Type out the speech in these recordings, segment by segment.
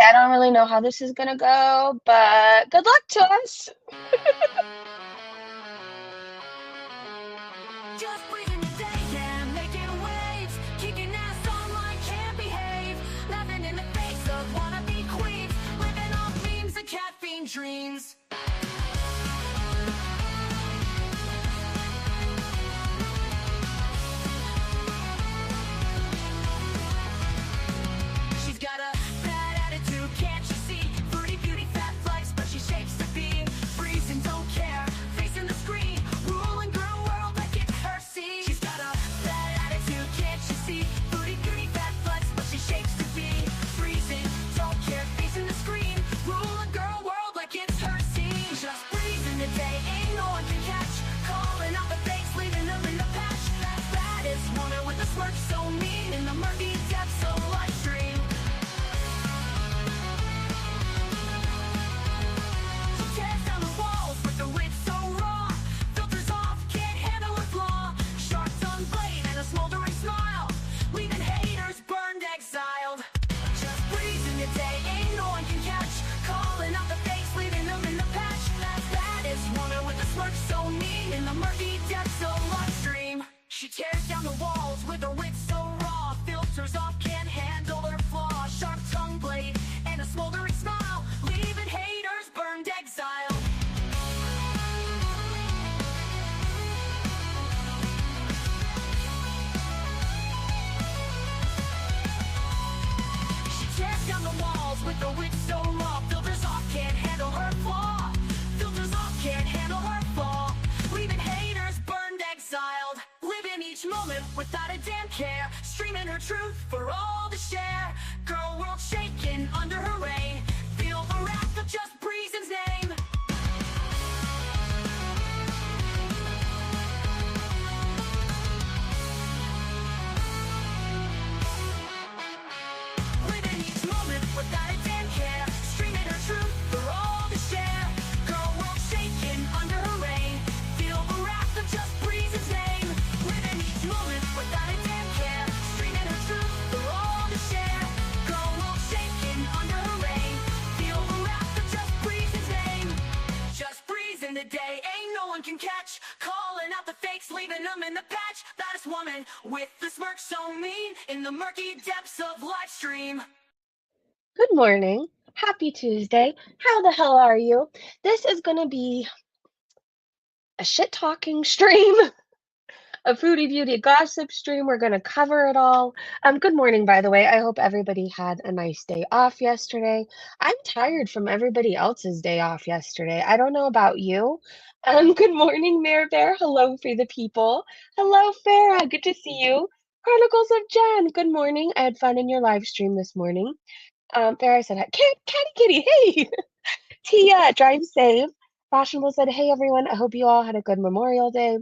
I don't really know how this is gonna go, but good luck to us. Just breathing your day, yeah, making waves, kicking ass online, can't behave, laughing in the face of wannabe queens, living off memes and caffeine dreams. She's got a bad attitude, can't you see? Fruity beauty, fat flex, but she shapes the beam. Freezing, don't care, facing the screen, ruling girl world like it's her scene. She's got a bad attitude, can't you see? Fruity beauty, fat flex, but she shapes the beam. Freezing, don't care, facing the screen, ruling girl world like it's her scene. Just breathing the day, ain't no one can catch. Calling out the fakes, leaving them in the patch. That baddest woman with a smirk so mean in the murky depths of life stream. Tears down the walls with the wit so raw. Filters off, can't handle her flaw. Sharp tongue blade and a smoldering smile, leaving haters burned, exiled. Just breezing the day, ain't no one can catch. Calling out the fakes, leaving them in the patch. That baddest woman with a smirk so mean in the murky depths of live stream. She tears down the walls with her wit so raw. Filters off, can't handle her flaw. Sharp tongue blade and a smoldering smile, leaving haters burned, exiled. She tears down the walls with her wit so raw. Filters off, can't handle her flaw. Filters off, can't handle her flaw, leaving haters burned, exiled. Living each moment without a damn care, streaming her truth for all to share. Girl world shaking under her reign, feel the wrath of just Breezen's name. Living each moment without a damn care, streaming her truth for all to share. Girl world shaking under her reign, feel the wrath of just Breezen's name. Living each moment without a damn care, streaming her truth for all to share. Girl world shaking under her reign, feel the wrath of just Breezen's name. Just breezing the day, ain't no one can catch. Calling out the fakes, leaving them in the patch. Baddest woman with the smirk so mean in the murky depths of live stream. Good morning. Happy Tuesday. How the hell are you? This is gonna be a shit talking stream, a foodie beauty gossip stream. We're gonna cover it all. Good morning, by the way. I hope everybody had a nice day off yesterday. I'm tired from everybody else's day off yesterday. I don't know about you. Good morning, Mare Bear. Hello for the people. Hello, Farrah. Good to see you. Chronicles of Jen. Good morning. I had fun in your live stream this morning. Farrah said, Catty Kitty, hey! Tia, drive safe. Fashionable said, hey everyone, I hope you all had a good Memorial Day.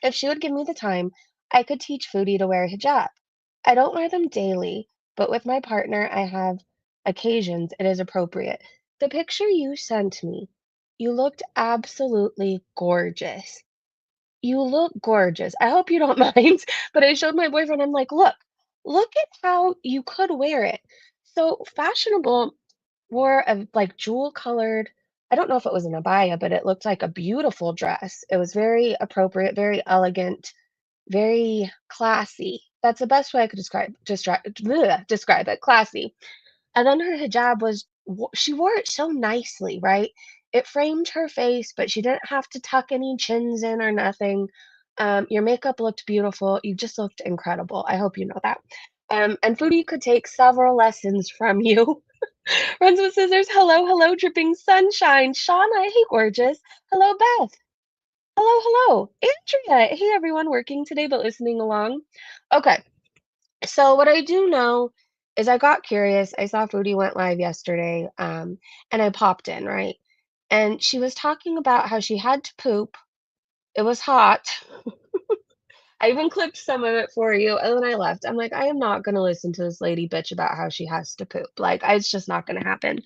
If she would give me the time, I could teach Foodie to wear a hijab. I don't wear them daily, but with my partner, I have occasions it is appropriate. The picture you sent me, you looked absolutely gorgeous. You look gorgeous. I hope you don't mind, but I showed my boyfriend, I'm like, look at how you could wear it. So Fashionable wore a like jewel colored, I don't know if it was an abaya, but it looked like a beautiful dress. It was very appropriate, very elegant, very classy. That's the best way I could describe it, classy. And then her hijab was she wore it so nicely, right? It framed her face, but she didn't have to tuck any chins in or nothing. Your makeup looked beautiful. You just looked incredible. I hope you know that. And Foodie could take several lessons from you. Runs with scissors. Hello, hello, dripping sunshine. Shauna, hey, gorgeous. Hello, Beth. Hello, hello. Andrea. Hey, everyone working today but listening along. Okay, so what I do know is I got curious. I saw Foodie went live yesterday, and I popped in, right? And she was talking about how she had to poop. It was hot. I even clipped some of it for you, and then I left. I'm like, I am not gonna listen to this lady bitch about how she has to poop. Like, it's just not gonna happen.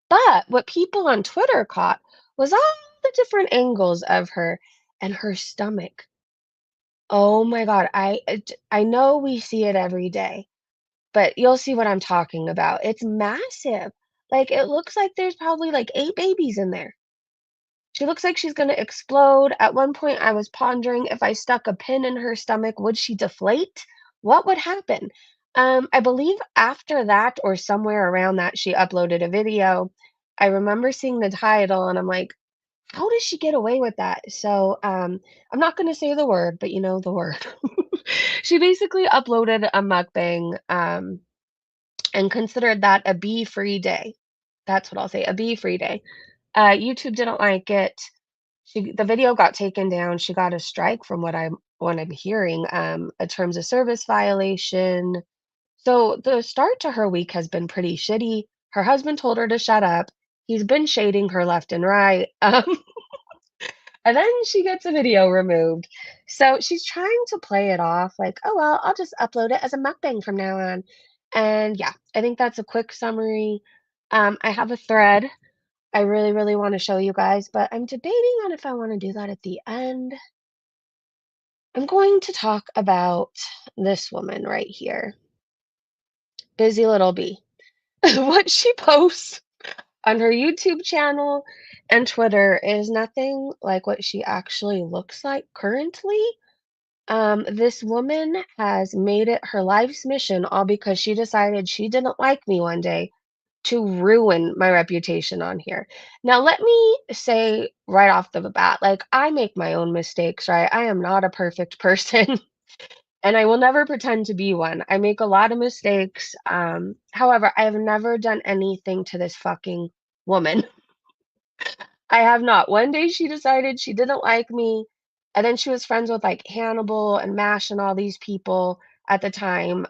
But what people on Twitter caught was all the different angles of her and her stomach. Oh my God, I know we see it every day, but you'll see what I'm talking about. It's massive. Like, it looks like there's probably, like, 8 babies in there. She looks like she's gonna explode. At one point, I was pondering if I stuck a pin in her stomach, would she deflate? What would happen? I believe after that or somewhere around that, she uploaded a video. I remember seeing the title and I'm like, how does she get away with that? So, I'm not gonna say the word, but you know the word. She basically uploaded a mukbang, and considered that a bee-free day. That's what I'll say, a bee-free day. YouTube didn't like it. The video got taken down. She got a strike from what I'm hearing, a terms of service violation. So the start to her week has been pretty shitty. Her husband told her to shut up. He's been shading her left and right. And then she gets a video removed. So she's trying to play it off like, oh, well, I'll just upload it as a mukbang from now on. And yeah, I think that's a quick summary. I have a thread I really, really want to show you guys, but I'm debating on if I want to do that at the end. I'm going to talk about this woman right here, Busy Little Bee. What she posts on her YouTube channel and Twitter is nothing like what she actually looks like currently. This woman has made it her life's mission all because she decided she didn't like me one day to ruin my reputation on here. Now, let me say right off the bat, like, I make my own mistakes, right? I am not a perfect person, and I will never pretend to be one. I make a lot of mistakes. However, I have never done anything to this fucking woman. I have not. One day she decided she didn't like me, and then she was friends with like Hannibal and MASH and all these people at the time.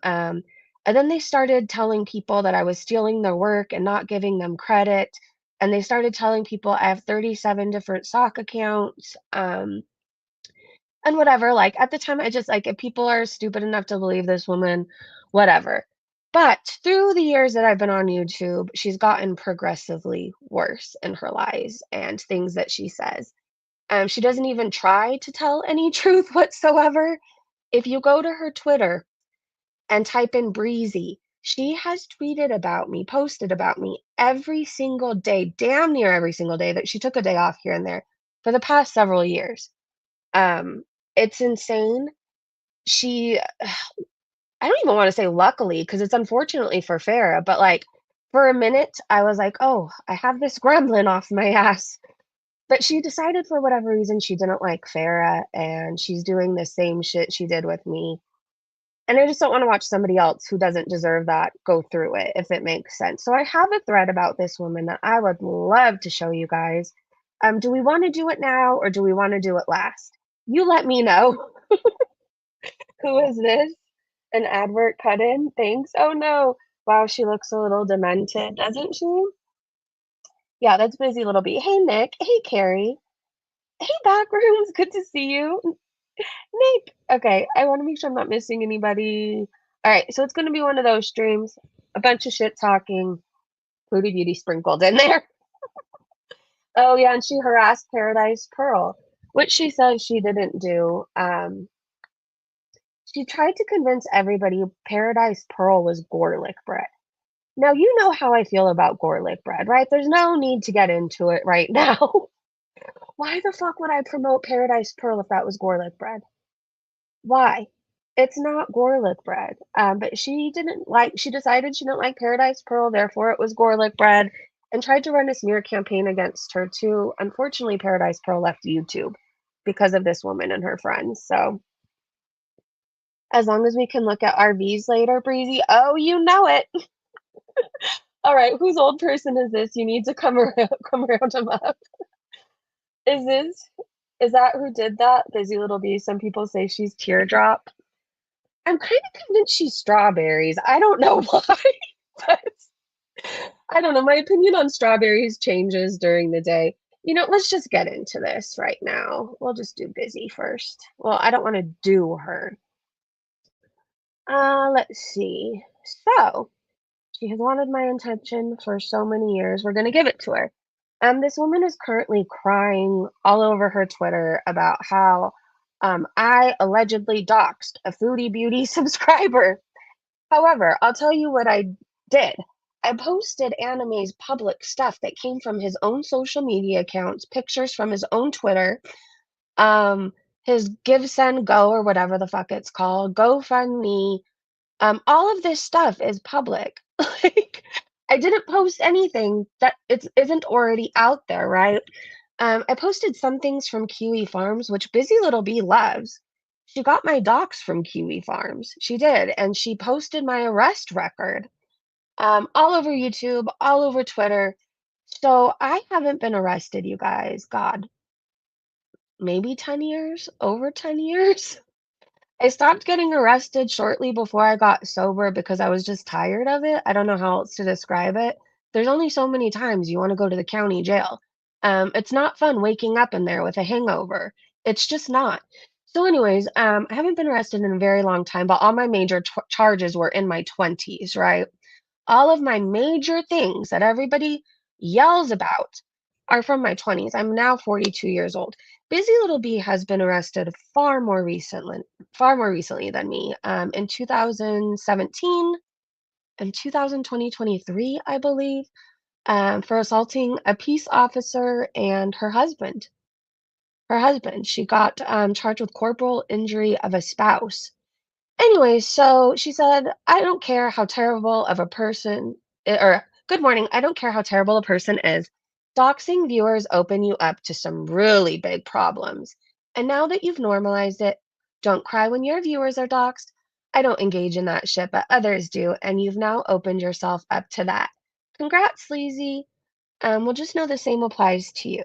And then they started telling people that I was stealing their work and not giving them credit. And they started telling people I have 37 different sock accounts. And whatever, like, at the time, I just like, if people are stupid enough to believe this woman, whatever. But through the years that I've been on YouTube, she's gotten progressively worse in her lies and things that she says. She doesn't even try to tell any truth whatsoever. If you go to her Twitter and type in Breezy, she has tweeted about me, posted about me every single day, damn near every single day that she took a day off here and there for the past several years. Um, it's insane. She I don't even wanna say luckily, because it's unfortunately for Farrah, but, like, for a minute, I was like, "Oh, I have this gremlin off my ass." But she decided for whatever reason she didn't like Farrah, and she's doing the same shit she did with me. And I just don't wanna watch somebody else who doesn't deserve that go through it, if it makes sense. So I have a thread about this woman that I would love to show you guys. Do we wanna do it now or do we wanna do it last? You let me know. Who is this? An advert cut in? Thanks. Oh, no. Wow, she looks a little demented, doesn't she? Yeah, that's Busy Little Bee. Hey, Nick. Hey, Carrie. Hey, Backrooms. Good to see you. Nick. Okay, I wanna make sure I'm not missing anybody. Alright, so it's gonna be one of those streams, a bunch of shit talking, Foodie Beauty sprinkled in there. Oh, yeah, and she harassed Paradise Pearl, which she says she didn't do. She tried to convince everybody Paradise Pearl was garlic bread. Now, you know how I feel about garlic bread, right? There's no need to get into it right now. Why the fuck would I promote Paradise Pearl if that was garlic bread? Why? It's not garlic bread. But she decided she didn't like Paradise Pearl, therefore it was garlic bread, and tried to run a smear campaign against her too. Unfortunately, Paradise Pearl left YouTube because of this woman and her friends. So as long as we can look at RVs later, Breezy. Oh, you know it. All right, whose old person is this? You need to come around, come round him up. Is this is that who did that? Busy Little Bee. Some people say she's Teardrop. I'm kind of convinced she's Strawberries. I don't know why, but I don't know. My opinion on Strawberries changes during the day. You know, let's just get into this right now. We'll just do Busy first. Well, I don't want to do her. Let's see. So, she has wanted my attention for so many years. We're gonna give it to her. This woman is currently crying all over her Twitter about how I allegedly doxed a Foodie Beauty subscriber. However, I'll tell you what I did. I posted Anime's public stuff that came from his own social media accounts, pictures from his own Twitter, um, his Give, Send, Go, or whatever the fuck it's called, GoFundMe. All of this stuff is public. Like, I didn't post anything that isn't already out there, right? I posted some things from Kiwi Farms, which Busy Little Bee loves. She got my docs from Kiwi Farms. She did, and she posted my arrest record all over YouTube, all over Twitter. So I haven't been arrested, you guys. God, maybe 10 years, over 10 years. I stopped getting arrested shortly before I got sober because I was just tired of it. I don't know how else to describe it. There's only so many times you want to go to the county jail. It's not fun waking up in there with a hangover. It's just not. So, anyways, I haven't been arrested in a very long time, but all my major charges were in my 20s, right? All of my major things that everybody yells about are from my 20s. I'm now 42 years old. Busy Little Bee has been arrested far more recently than me. In 2017 and 2023, I believe, for assaulting a peace officer and her husband. Her husband. She got charged with corporal injury of a spouse. Anyway, so she said, "I don't care how terrible of a person or good morning, I don't care how terrible a person is. Doxing viewers open you up to some really big problems. And now that you've normalized it, don't cry when your viewers are doxed. I don't engage in that shit, but others do, and you've now opened yourself up to that. Congrats, sleazy. Well, just know the same applies to you."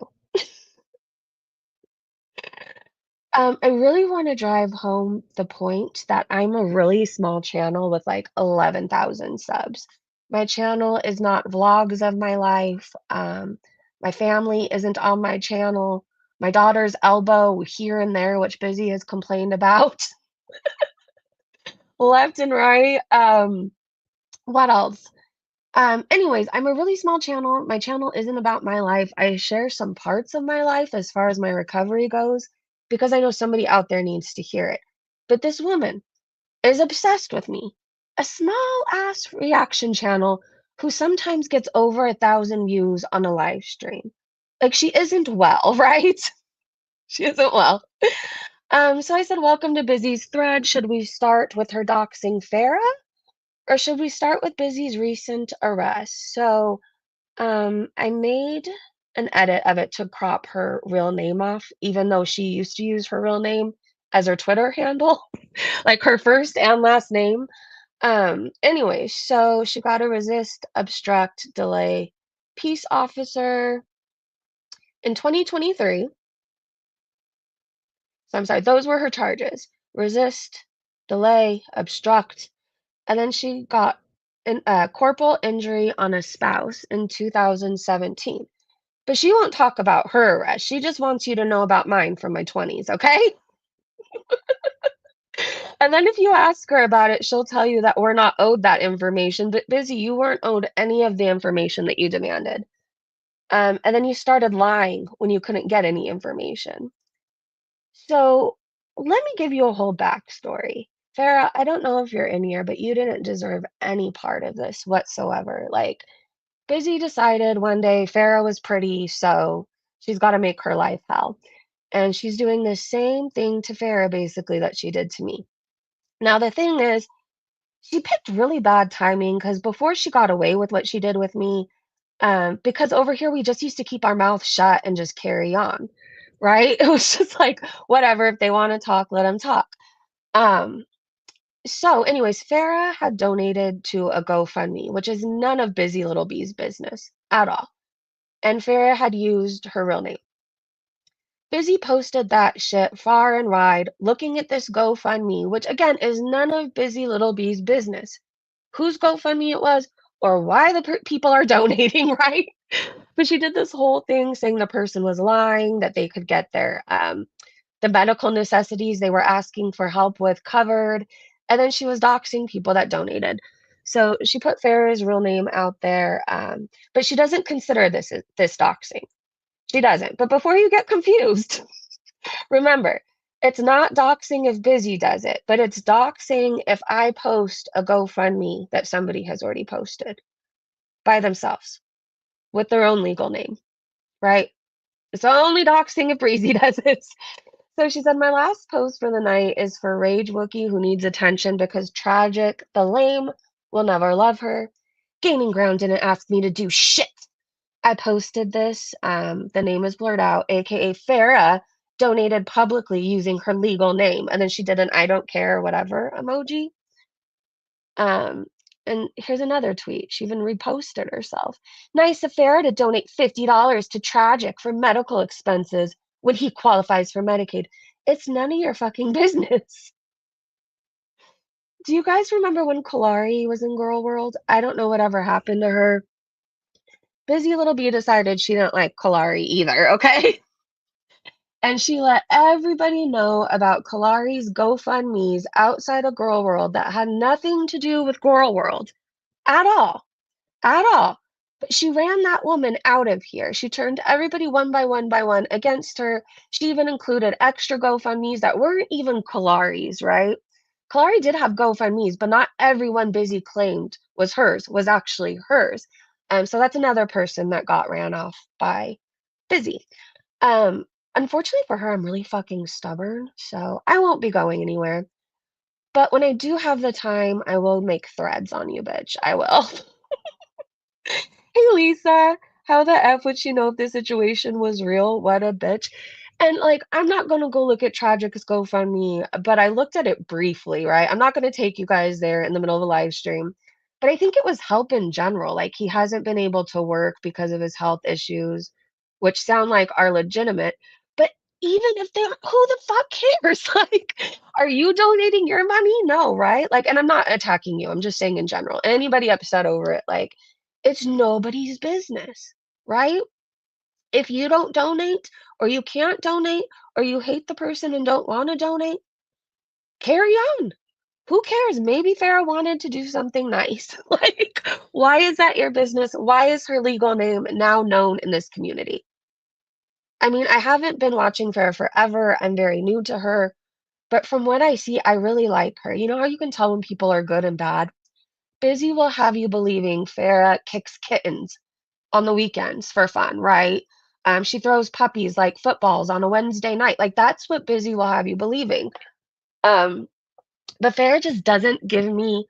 I really want to drive home the point that I'm a really small channel with like 11,000 subs. My channel is not vlogs of my life. My family isn't on my channel. My daughter's elbow here and there, which Busy has complained about left and right. What else? Anyways, I'm a really small channel. My channel isn't about my life. I share some parts of my life as far as my recovery goes because I know somebody out there needs to hear it. But this woman is obsessed with me. A small ass reaction channel who sometimes gets over 1,000 views on a live stream. Like she isn't well, right? She isn't well. So I said, welcome to Busy's thread. Should we start with her doxing Farrah? Or should we start with Busy's recent arrest? So I made an edit of it to crop her real name off, even though she used to use her real name as her Twitter handle, like her first and last name. Anyway, so she got a resist, obstruct, delay peace officer in 2023. So I'm sorry, those were her charges. Resist, delay, obstruct, and then she got a corporal injury on a spouse in 2017. But she won't talk about her arrest. She just wants you to know about mine from my 20s, okay? And then if you ask her about it, she'll tell you that we're not owed that information. But Busy, you weren't owed any of the information that you demanded. And then you started lying when you couldn't get any information. So let me give you a whole backstory. Farrah, I don't know if you're in here, but you didn't deserve any part of this whatsoever. Like, Busy decided one day Farrah was pretty, so she's got to make her life hell. And she's doing the same thing to Farrah, basically, that she did to me. Now, the thing is, she picked really bad timing because before she got away with what she did with me, because over here we just used to keep our mouth shut and just carry on, right? It was just like, whatever, if they want to talk, let them talk. Um, so, anyways, Farrah had donated to a GoFundMe, which is none of Busy Little Bee's business at all. And Farrah had used her real name. Busy posted that shit far and wide, looking at this GoFundMe, which again is none of Busy Little Bee's business. Whose GoFundMe it was, or why the people are donating, right? But she did this whole thing saying the person was lying, that they could get their the medical necessities they were asking for help with covered, and then she was doxing people that donated. So she put Farrah's real name out there, but she doesn't consider this doxing. She doesn't. But before you get confused, remember, it's not doxing if Busy does it, but it's doxing if I post a GoFundMe that somebody has already posted. by themselves with their own legal name, right? It's only doxing if Breezy does it. So she said, my last post for the night is for Rage Wookie who needs attention because Tragic, the lame, will never love her. Gaining Ground didn't ask me to do shit. I posted this. The name is blurred out, aka Farrah donated publicly using her legal name. And then she did an I don't care, whatever emoji. Um, and here's another tweet. She even reposted herself. Nice of Farrah to donate $50 to Tragic for medical expenses when he qualifies for Medicaid. It's none of your fucking business. Do you guys remember when Kalari was in Girl World? I don't know whatever happened to her. Busy Little Bee decided she didn't like Kalari either, okay? And she let everybody know about Kalari's GoFundMes outside of Girl World that had nothing to do with Girl World at all. At all. But she ran that woman out of here. She turned everybody one by one against her. She even included extra GoFundMes that weren't even Kalari's, right? Kalari did have GoFundMes, but not everyone Busy claimed was hers, was actually hers. So that's another person that got ran off by Busy. Um, Unfortunately for her, I'm really fucking stubborn, so I won't be going anywhere. But when I do have the time, I will make threads on you, bitch. I will. Hey Lisa, how the F would she know if this situation was real? What a bitch. And like, I'm not gonna go look at Tragic's GoFundMe, but I looked at it briefly, right? I'm not gonna take you guys there in the middle of a live stream. But I think it was help in general. Like he hasn't been able to work because of his health issues, which sound like are legitimate. But even if they are, who the fuck cares? Like, are you donating your money? No, right? Like, and I'm not attacking you. I'm just saying in general. Anybody upset over it, like it's nobody's business, right? If you don't donate or you can't donate or you hate the person and don't want to donate, carry on. Who cares? Maybe Farrah wanted to do something nice. Like, why is that your business? Why is her legal name now known in this community? I mean, I haven't been watching Farrah forever. I'm very new to her. But from what I see, I really like her. You know how you can tell when people are good and bad? Bizzy will have you believing Farrah kicks kittens on the weekends for fun, right? She throws puppies like footballs on a Wednesday night. Like that's what Busy will have you believing. Um, but Farrah just doesn't give me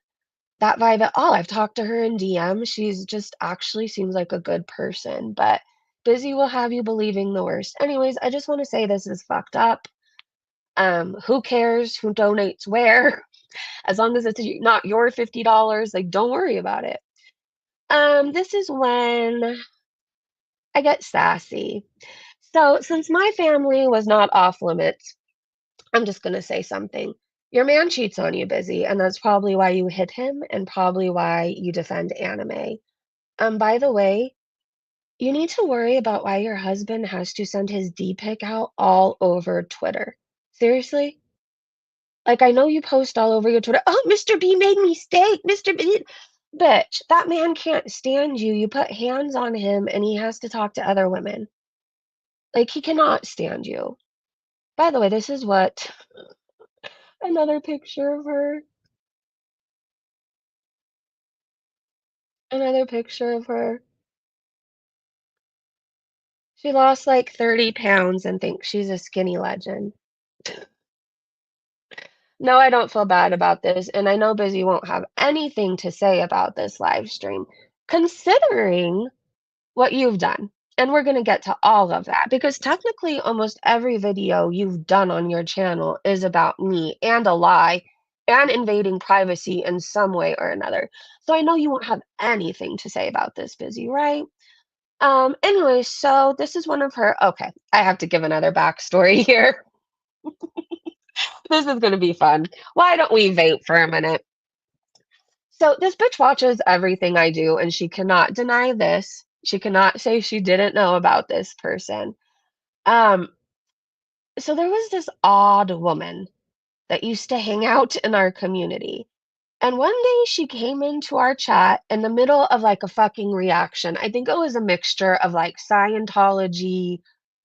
that vibe at all. I've talked to her in DM. She's just actually seems like a good person, but Busy will have you believing the worst. Anyways, I just want to say this is fucked up. Who cares who donates where? As long as it's not your $50, like don't worry about it. This is when I get sassy. So, since my family was not off limits, I'm just gonna say something. Your man cheats on you, Busy, and that's probably why you hit him and probably why you defend anime. By the way, you need to worry about why your husband has to send his D pic out all over Twitter. Seriously? Like, I know you post all over your Twitter, oh, Mr. B made me stay, Mr. B. Bitch, that man can't stand you. You put hands on him and he has to talk to other women. Like, he cannot stand you. By the way, this is what another picture of her. Another picture of her. She lost like 30 pounds and thinks she's a skinny legend. No, I don't feel bad about this, and I know Busy won't have anything to say about this live stream, considering what you've done. And we're gonna get to all of that because technically almost every video you've done on your channel is about me and a lie and invading privacy in some way or another. So I know you won't have anything to say about this, Busy, right? Anyway, so this is one of her. Okay, I have to give another backstory here. This is gonna be fun. Why don't we vape for a minute? So this bitch watches everything I do, and she cannot deny this. She cannot say she didn't know about this person. Um, so there was this odd woman that used to hang out in our community. And one day she came into our chat in the middle of like a fucking reaction. I think it was a mixture of like Scientology,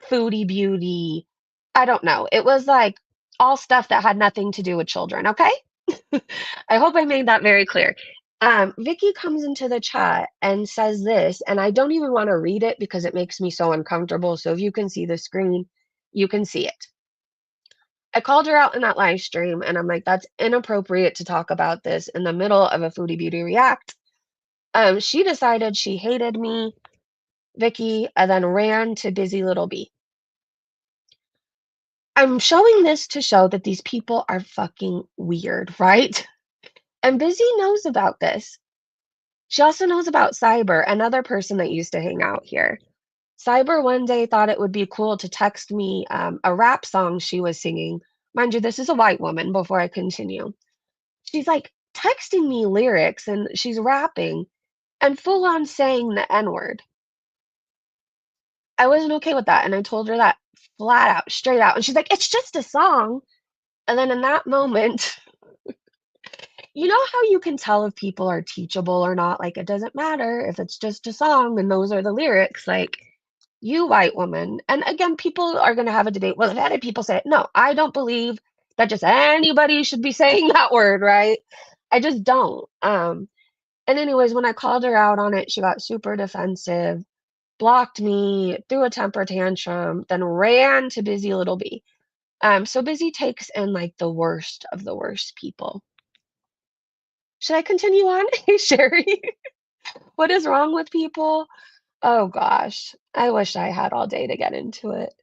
foodie beauty. I don't know. It was like all stuff that had nothing to do with children, okay? I hope I made that very clear. Vicky comes into the chat and says this, and I don't even want to read it because it makes me so uncomfortable. So if you can see the screen, you can see it. I called her out in that live stream and I'm like, that's inappropriate to talk about this in the middle of a Foodie Beauty React. She decided she hated me, Vicky, and then ran to Busy Little Bee. I'm showing this to show that these people are fucking weird, right? And Busy knows about this. She also knows about Cyber, another person that used to hang out here. Cyber one day thought it would be cool to text me a rap song she was singing. Mind you, this is a white woman before I continue. She's like texting me lyrics and she's rapping and full on saying the N word. I wasn't okay with that. And I told her that flat out, straight out. And she's like, it's just a song. And then in that moment, you know how you can tell if people are teachable or not? Like, it doesn't matter if it's just a song and those are the lyrics. Like, you white woman. And again, people are going to have a debate. Well, if other people say it, no, I don't believe that just anybody should be saying that word, right? I just don't. And anyways, when I called her out on it, she got super defensive, blocked me, threw a temper tantrum, then ran to Busy Little Bee. So Busy takes in like the worst of the worst people. Should I continue on? Hey, Sherry, what is wrong with people? Oh gosh, I wish I had all day to get into it.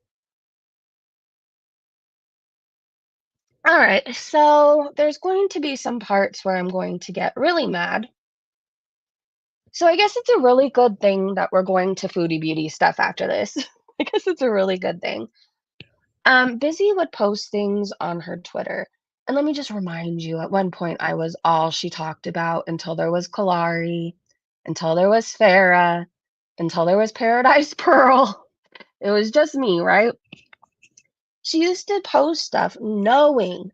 All right, so there's going to be some parts where I'm going to get really mad. So I guess it's a really good thing that we're going to foodie beauty stuff after this. I guess it's a really good thing. Busy would post things on her Twitter. And let me just remind you, at one point I was all she talked about until there was Kalari, until there was Farrah, until there was Paradise Pearl. It was just me, right? She used to post stuff knowing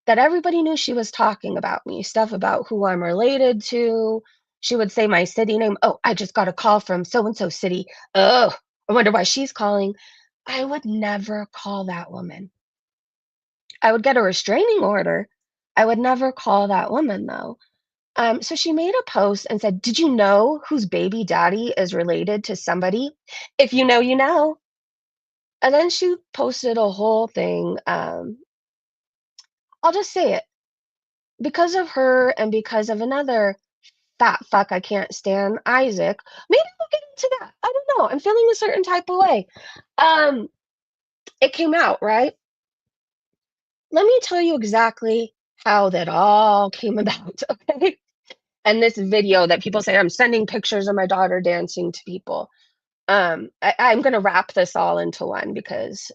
that everybody knew she was talking about me, stuff about who I'm related to. She would say my city name. Oh, I just got a call from so and so city. Oh, I wonder why she's calling. I would never call that woman. I would get a restraining order. I would never call that woman though. So she made a post and said, did you know whose baby daddy is related to somebody? If you know, you know. And then she posted a whole thing. I'll just say it. Because of her and because of another fat fuck I can't stand, Isaac, maybe we'll get into that. I don't know. I'm feeling a certain type of way. Um, it came out, right? Let me tell you exactly how that all came about, okay? And this video that people say I'm sending pictures of my daughter dancing to people. I'm gonna wrap this all into one because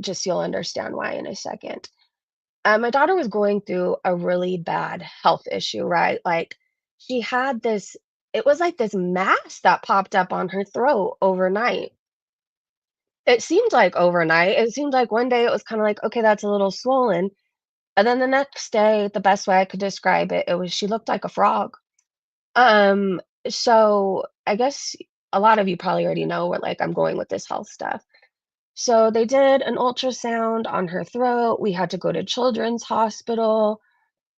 just you'll understand why in a second. My daughter was going through a really bad health issue, right? Like she had this, it was like this mass that popped up on her throat overnight. It seemed like overnight. It seemed like one day it was kind of like, okay, that's a little swollen. And then the next day, the best way I could describe it, it was she looked like a frog. So I guess a lot of you probably already know where like I'm going with this health stuff. So they did an ultrasound on her throat. We had to go to Children's Hospital.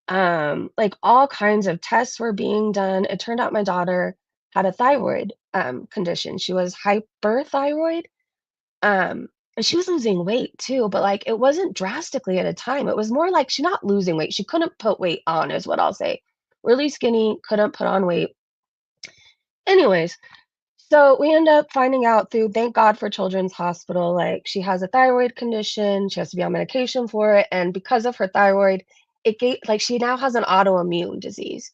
Like all kinds of tests were being done. It turned out my daughter had a thyroid condition. She was hyperthyroid. And she was losing weight too, but like it wasn't drastically at a time. It was more like she not losing weight. She couldn't put weight on, is what I'll say. Really skinny, couldn't put on weight. Anyways, so we end up finding out through, thank God for Children's Hospital, like she has a thyroid condition, she has to be on medication for it, and because of her thyroid, it gave like she now has an autoimmune disease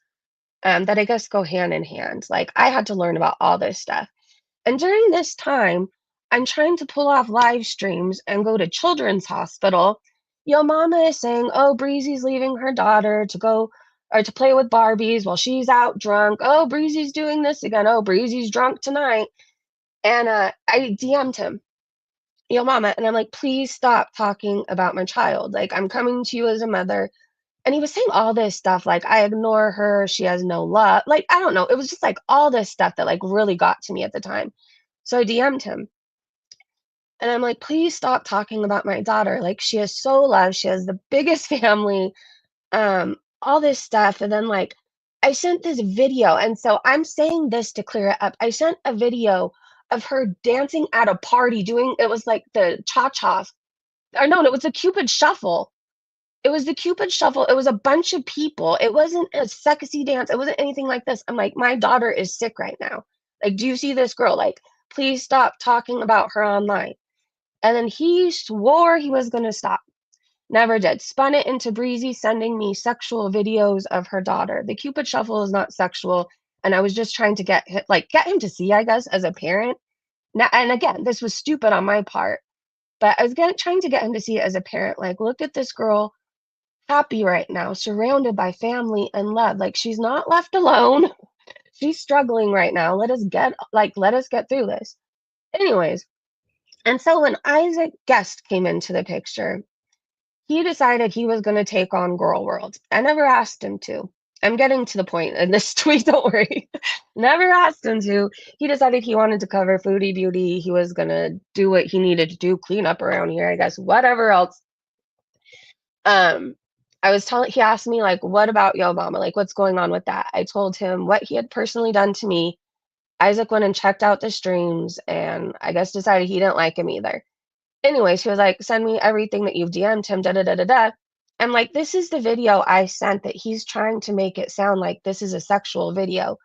that I guess go hand in hand. Like I had to learn about all this stuff. And during this time, I'm trying to pull off live streams and go to Children's Hospital. Yo mama is saying, oh, Breezy's leaving her daughter to go or to play with Barbies while she's out drunk. Oh, Breezy's doing this again. Oh, Breezy's drunk tonight. And I DM'd him, yo mama. And I'm like, please stop talking about my child. Like, I'm coming to you as a mother. And he was saying all this stuff like, I ignore her. She has no love. Like, I don't know. It was just like all this stuff that like really got to me at the time. So I DM'd him. And I'm like, please stop talking about my daughter. Like, she is so loved. She has the biggest family, all this stuff. And then, like, I sent this video, and so I'm saying this to clear it up. I sent a video of her dancing at a party doing it was like the cha-chas. Or no, it was the Cupid Shuffle. It was the Cupid Shuffle. It was a bunch of people. It wasn't a sexy dance. It wasn't anything like this. I'm like, my daughter is sick right now. Like, do you see this girl? Like, please stop talking about her online. And then he swore he was going to stop. Never did. Spun it into Breezy sending me sexual videos of her daughter. The Cupid Shuffle is not sexual, and I was just trying to get him to see, I guess, as a parent. Now, and again, this was stupid on my part, but I was trying to get him to see it as a parent. Like, look at this girl, happy right now, surrounded by family and love. Like, she's not left alone. She's struggling right now. Let us get through this. Anyways, and so when Isaac Guest came into the picture, he decided he was gonna take on Girl World. I never asked him to. I'm getting to the point in this tweet, don't worry. Never asked him to. He decided he wanted to cover Foodie Beauty. He was gonna do what he needed to do, clean up around here, I guess, whatever else. Um, he asked me, like, "What about Yo Mama? Like, what's going on with that?" I told him what he had personally done to me. Isaac went and checked out the streams and I guess decided he didn't like him either. Anyways, he was like, "Send me everything that you've DM'd him, da da da da da." I'm like, "This is the video I sent that he's trying to make it sound like this is a sexual video."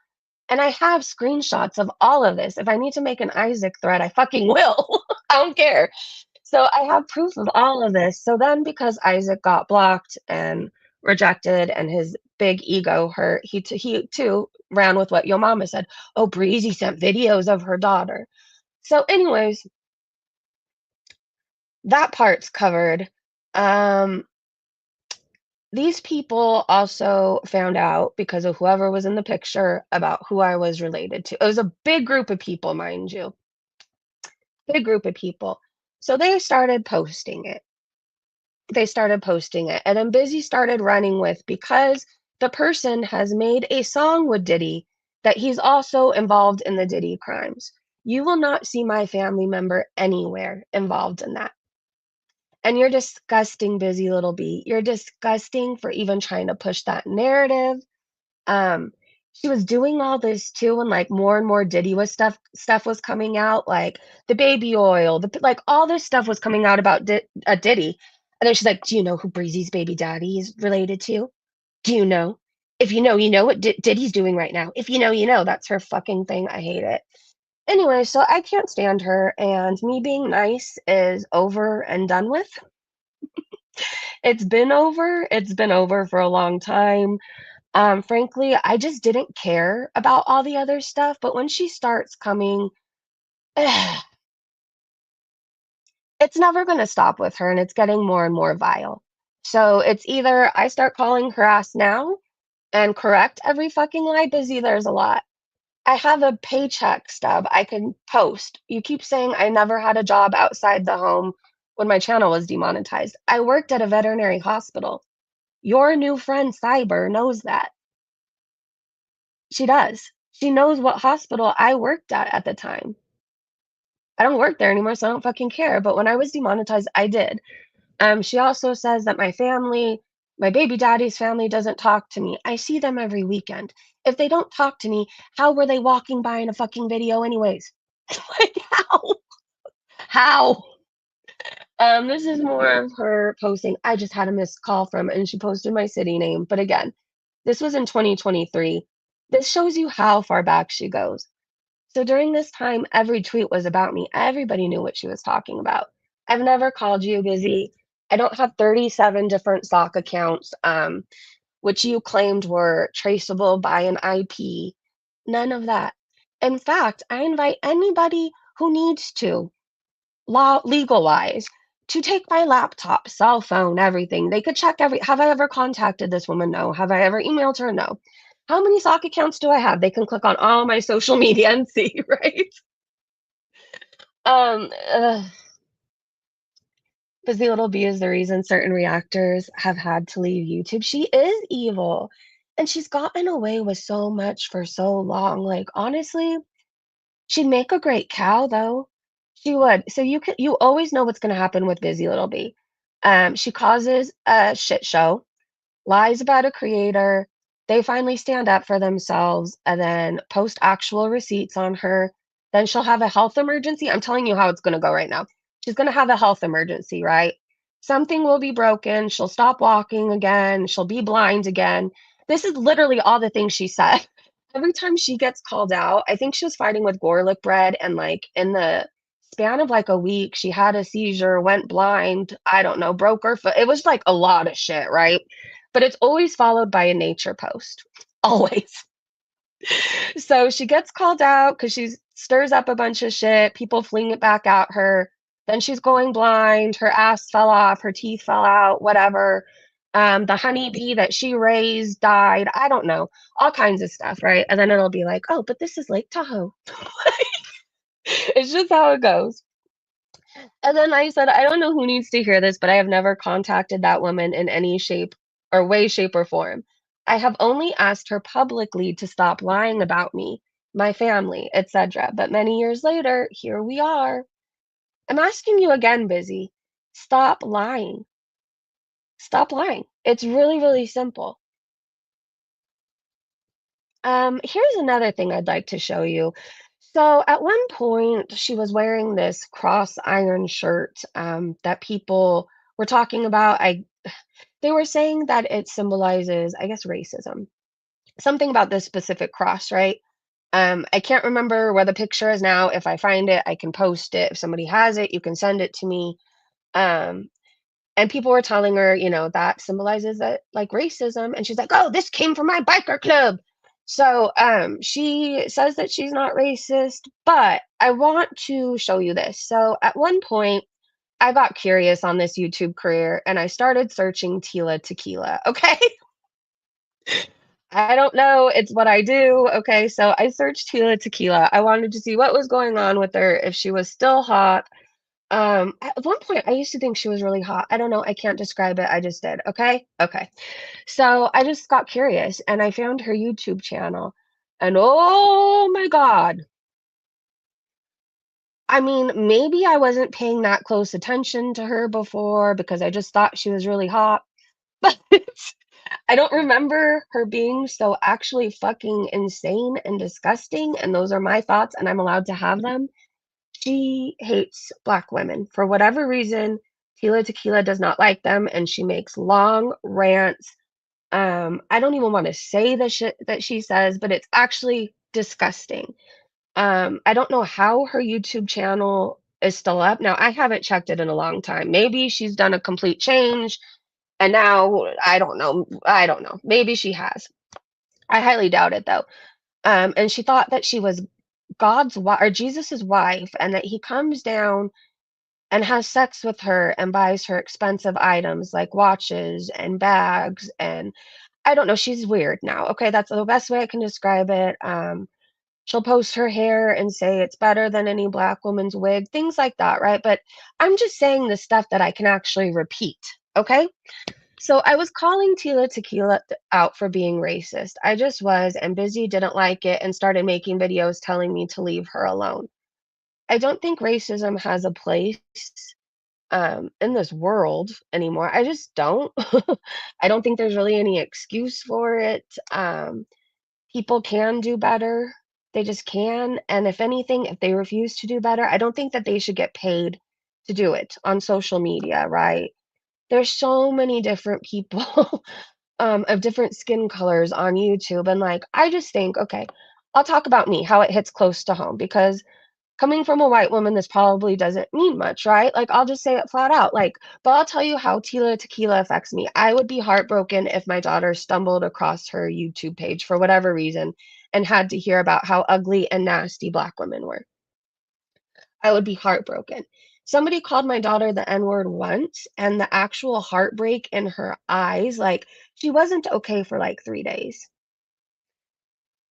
And I have screenshots of all of this. If I need to make an Isaac thread, I fucking will. I don't care. So I have proof of all of this. So then because Isaac got blocked and rejected and his big ego hurt, he too ran with what Yo Mama said. Oh, Breezy sent videos of her daughter. So anyways, that part's covered. Um, these people also found out because of whoever was in the picture about who I was related to. It was a big group of people, mind you. Big group of people. So they started posting it. And then Bizzy started running with because the person has made a song with Diddy that he's also involved in the Diddy crimes. You will not see my family member anywhere involved in that. And you're disgusting, Busy Little Bee. You're disgusting for even trying to push that narrative. Um, she was doing all this too, and like more and more Diddy was stuff was coming out, like the baby oil, like all this stuff was coming out about Diddy. And then she's like, "Do you know who Breezy's baby daddy is related to? Do you know? If you know, you know what Diddy's doing right now. If you know, you know." That's her fucking thing. I hate it. Anyway, so I can't stand her, and me being nice is over and done with. It's been over. It's been over for a long time. Frankly, I just didn't care about all the other stuff, but when she starts coming, it's never gonna stop with her, and it's getting more and more vile. So it's either I start calling her ass now and correct every fucking lie. Busy, there's a lot. I have a paycheck stub I can post. You keep saying I never had a job outside the home when my channel was demonetized. I worked at a veterinary hospital. Your new friend Cyber knows that. She does. She knows what hospital I worked at the time. I don't work there anymore, so I don't fucking care. But when I was demonetized, I did. She also says that my family, my baby daddy's family, doesn't talk to me. I see them every weekend. If they don't talk to me, how were they walking by in a fucking video, anyways? Like, how? How? This is more of her posting. I just had a missed call from, and she posted my city name. But again, this was in 2023. This shows you how far back she goes. So during this time, every tweet was about me. Everybody knew what she was talking about. I've never called you Busy. I don't have 37 different sock accounts, which you claimed were traceable by an IP. None of that. In fact, I invite anybody who needs to, legal wise, to take my laptop, cell phone, everything. They could check have I ever contacted this woman? No. Have I ever emailed her? No. How many sock accounts do I have? They can click on all my social media and see, right? Um, ugh. Busy Little Bee is the reason certain reactors have had to leave YouTube. She is evil. And she's gotten away with so much for so long. Like, honestly, she'd make a great cow, though. She would. So you always know what's gonna happen with Busy Little Bee. She causes a shit show, lies about a creator, They finally stand up for themselves and then post actual receipts on her. Then she'll have a health emergency. I'm telling you how it's gonna go right now. She's gonna have a health emergency, right? Something will be broken. She'll stop walking again. She'll be blind again. This is literally all the things she said. Every time she gets called out, I think she was fighting with garlic bread, and like in the span of like a week, she had a seizure, went blind, I don't know, broke her foot. It was like a lot of shit, right? But it's always followed by a nature post. Always. So she gets called out because she stirs up a bunch of shit. People fling it back at her. Then she's going blind. Her ass fell off. Her teeth fell out. Whatever. The honeybee that she raised died. I don't know. All kinds of stuff, right? And then it'll be like, oh, but this is Lake Tahoe. It's just how it goes. And then I said, I don't know who needs to hear this, but I have never contacted that woman in any shape or way, shape, or form. I have only asked her publicly to stop lying about me, my family, etc. But many years later, here we are. I'm asking you again, Bizzy. Stop lying. Stop lying. It's really, really simple. Here's another thing I'd like to show you. So at one point, she was wearing this cross iron shirt that people were talking about. They were saying that it symbolizes, I guess, racism. Something about this specific cross, right? I can't remember where the picture is now. If I find it, I can post it. If somebody has it, you can send it to me. Um, and people were telling her, that symbolizes that like racism. And she's like, oh, this came from my biker club. So she says that she's not racist, but I want to show you this. So at one point, I got curious on this YouTube career and I started searching Tila Tequila. Okay. I don't know. It's what I do. Okay. So I searched Tila Tequila. I wanted to see what was going on with her, if she was still hot. At one point, I used to think she was really hot. I don't know. I can't describe it. I just did. Okay. Okay. So I just got curious and I found her YouTube channel. And oh my God. I mean, maybe I wasn't paying that close attention to her before because I just thought she was really hot. But I don't remember her being so actually fucking insane and disgusting. And those are my thoughts, and I'm allowed to have them. She hates Black women. For whatever reason, Tila Tequila does not like them, and she makes long rants. I don't even want to say the shit that she says, but it's actually disgusting. I don't know how her YouTube channel is still up. Now, I haven't checked it in a long time. Maybe she's done a complete change and now I don't know. I don't know. Maybe she has. I highly doubt it though. And she thought that she was God's wife or Jesus's wife, and that he comes down and has sex with her and buys her expensive items like watches and bags. And I don't know. She's weird now. Okay, that's the best way I can describe it. She'll post her hair and say it's better than any Black woman's wig, things like that, right? But I'm just saying the stuff that I can actually repeat. Okay. So I was calling Tila Tequila out for being racist. I just was, and Bizzy didn't like it and started making videos telling me to leave her alone. I don't think racism has a place in this world anymore. I just don't. I don't think there's really any excuse for it. People can do better. They just can. And if anything, if they refuse to do better, I don't think that they should get paid to do it on social media, right? There's so many different people of different skin colors on YouTube. And like, I just think, okay, I'll talk about me, how it hits close to home, because coming from a white woman, this probably doesn't mean much, right? Like, I'll just say it flat out. Like, but I'll tell you how Tila Tequila affects me. I would be heartbroken if my daughter stumbled across her YouTube page for whatever reason and had to hear about how ugly and nasty Black women were. I would be heartbroken. Somebody called my daughter the N word once, and the actual heartbreak in her eyes, like, she wasn't okay for like 3 days.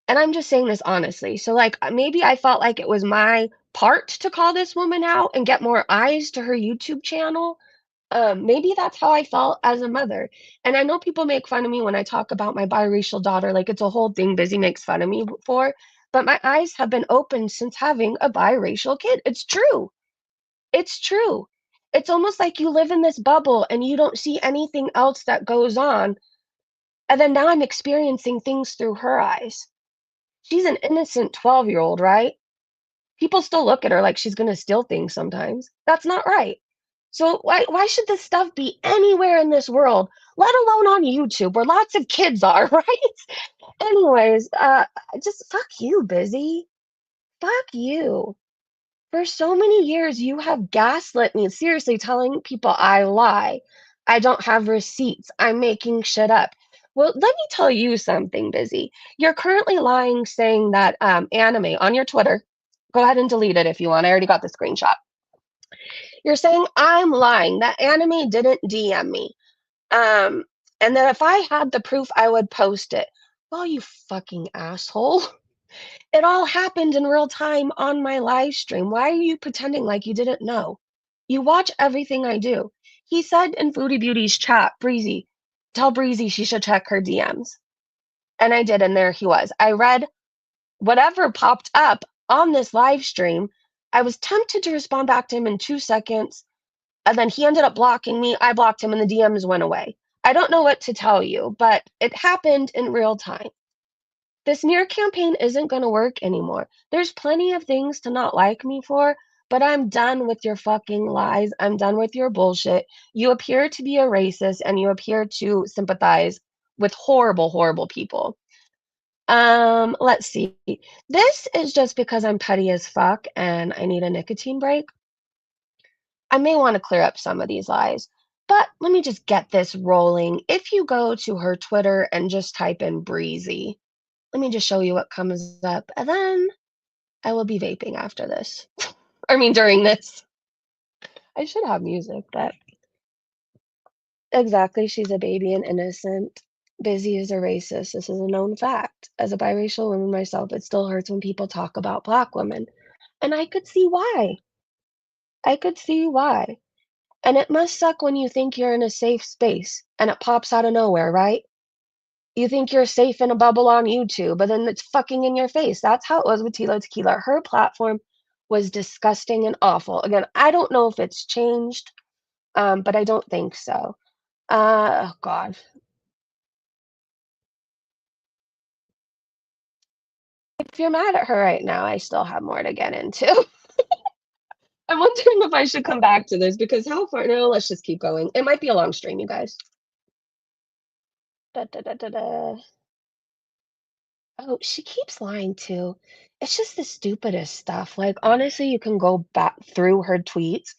And I'm just saying this honestly. So, like, maybe I felt like it was my part to call this woman out and get more eyes to her YouTube channel. Maybe that's how I felt as a mother. And I know people make fun of me when I talk about my biracial daughter, like it's a whole thing Bizzy makes fun of me for. But my eyes have been opened since having a biracial kid. It's true. It's true. It's almost like you live in this bubble and you don't see anything else that goes on. And then now I'm experiencing things through her eyes. She's an innocent 12-year-old, right? People still look at her like she's gonna steal things sometimes. That's not right. So why should this stuff be anywhere in this world, let alone on YouTube where lots of kids are, right? Anyways, just fuck you, Bizzy. Fuck you. For so many years, you have gaslit me, seriously, telling people I lie. I don't have receipts. I'm making shit up. Well, let me tell you something, Bizzy. You're currently lying saying that anime on your Twitter. Go ahead and delete it if you want. I already got the screenshot. You're saying I'm lying, that anime didn't DM me. Um, and that if I had the proof, I would post it. Well, you fucking asshole. It all happened in real time on my live stream. Why are you pretending like you didn't know? You watch everything I do. He said in Foodie Beauty's chat, Breezy, tell Breezy she should check her DMs. And I did, and there he was. I read whatever popped up on this live stream. I was tempted to respond back to him in 2 seconds, and then he ended up blocking me. I blocked him, and the DMs went away. I don't know what to tell you, but it happened in real time. This smear campaign isn't going to work anymore. There's plenty of things to not like me for, but I'm done with your fucking lies. I'm done with your bullshit. You appear to be a racist and you appear to sympathize with horrible, horrible people. Let's see. This is just because I'm petty as fuck and I need a nicotine break. I may want to clear up some of these lies, but let me just get this rolling. If you go to her Twitter and just type in Breezy, let me just show you what comes up, and then I will be vaping after this. I mean, during this. I should have music, but exactly, she's a baby and innocent. Bizzy is a racist. This is a known fact. As a biracial woman myself, it still hurts when people talk about Black women. And I could see why. I could see why. And it must suck when you think you're in a safe space and it pops out of nowhere, right? You think you're safe in a bubble on YouTube, but then it's fucking in your face. That's how it was with Tila Tequila. Her platform was disgusting and awful. Again, I don't know if it's changed, but I don't think so. Oh God. If you're mad at her right now, I still have more to get into. I'm wondering if I should come back to this because how far? No, let's just keep going. It might be a long stream, you guys. Da, da, da, da, da. Oh, she keeps lying too. It's just the stupidest stuff. Like, honestly, you can go back through her tweets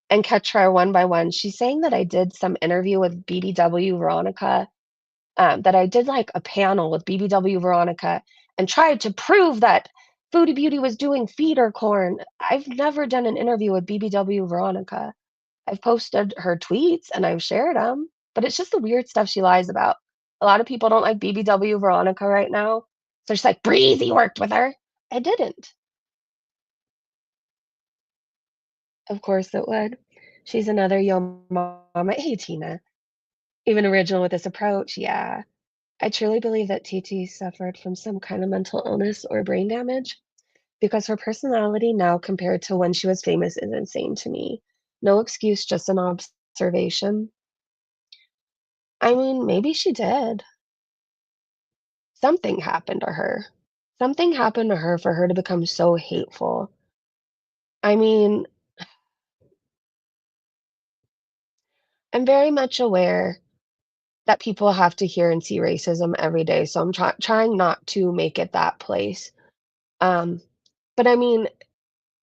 and catch her one by one. She's saying that I did some interview with BBW Veronica, that I did like a panel with BBW Veronica and tried to prove that Foodie Beauty was doing feeder corn. I've never done an interview with BBW Veronica. I've posted her tweets and I've shared them, but it's just the weird stuff she lies about. A lot of people don't like BBW Veronica right now. So she's like, Breezy worked with her. I didn't. Of course it would. She's another yo mama. Hey, Tina. Even original with this approach, yeah. I truly believe that TT suffered from some kind of mental illness or brain damage because her personality now compared to when she was famous is insane to me. No excuse, just an observation. I mean, maybe she did. Something happened to her. Something happened to her for her to become so hateful. I mean, I'm very much aware that people have to hear and see racism every day, so I'm trying not to make it that place. Um, but I mean,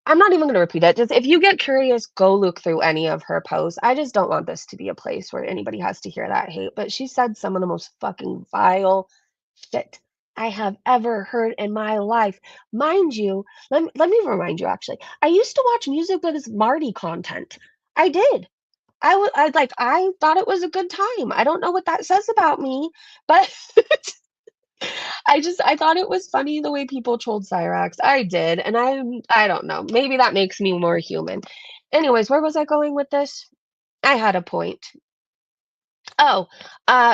I'm not even gonna repeat it. Just if you get curious, go look through any of her posts. I just don't want this to be a place where anybody has to hear that hate. But she said some of the most fucking vile shit I have ever heard in my life. Mind you, let me remind you actually. I used to watch music with this Marty content. I did. I thought it was a good time. I don't know what that says about me, but I thought it was funny the way people trolled Cyrax. I did, and I don't know. Maybe that makes me more human. Anyways, where was I going with this? I had a point. Oh,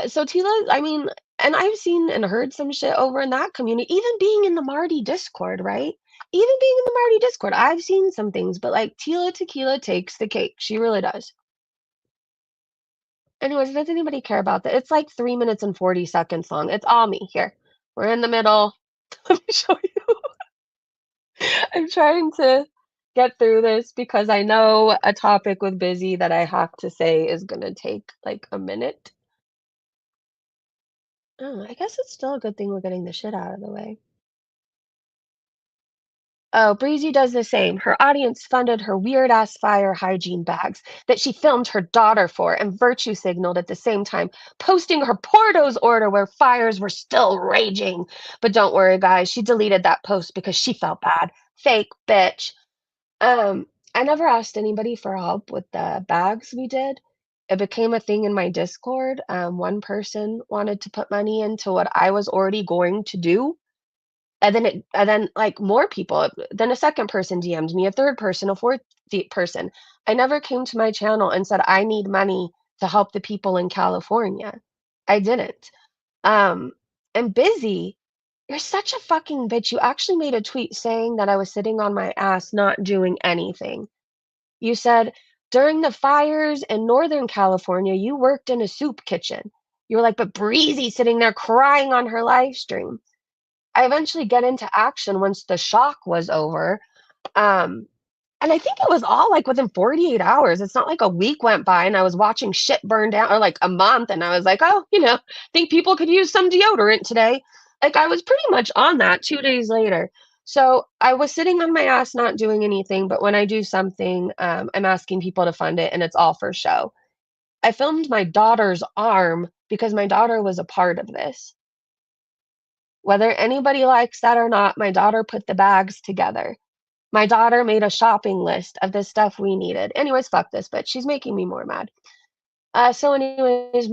so Tila, I mean, and I've seen and heard some shit over in that community, even being in the Marty Discord, right? Even being in the Marty Discord, I've seen some things, but like Tila Tequila takes the cake. She really does. Anyways, does anybody care about that? It's like 3 minutes and 40 seconds long. It's all me here. We're in the middle. Let me show you. I'm trying to get through this because I know a topic with Bizzy that I have to say is gonna take like a minute. Oh, I guess it's still a good thing we're getting the shit out of the way. Oh, Breezy does the same. Her audience funded her weird ass fire hygiene bags that she filmed her daughter for and virtue signaled at the same time, posting her Portos order where fires were still raging. But don't worry, guys, she deleted that post because she felt bad. Fake bitch. I never asked anybody for help with the bags we did. It became a thing in my Discord. One person wanted to put money into what I was already going to do. And then, like, more people then a second person DM'd me, a third person, a fourth person. I never came to my channel and said, "I need money to help the people in California." I didn't. Um, and Bizzy, you're such a fucking bitch. You actually made a tweet saying that I was sitting on my ass not doing anything. You said, "During the fires in Northern California, you worked in a soup kitchen." You were like, "But Breezy sitting there crying on her live stream." I eventually get into action once the shock was over, um, and I think it was all, like, within 48 hours. It's not like a week went by and I was watching shit burn down or, like, a month, and I was like, "Oh, think people could use some deodorant today." Like, I was pretty much on that 2 days later. So, I was sitting on my ass not doing anything, but when I do something, I'm asking people to fund it, and it's all for show. I filmed my daughter's arm because my daughter was a part of this. Whether anybody likes that or not, my daughter put the bags together. My daughter made a shopping list of the stuff we needed. Anyways, fuck this bitch. She's making me more mad. So anyways,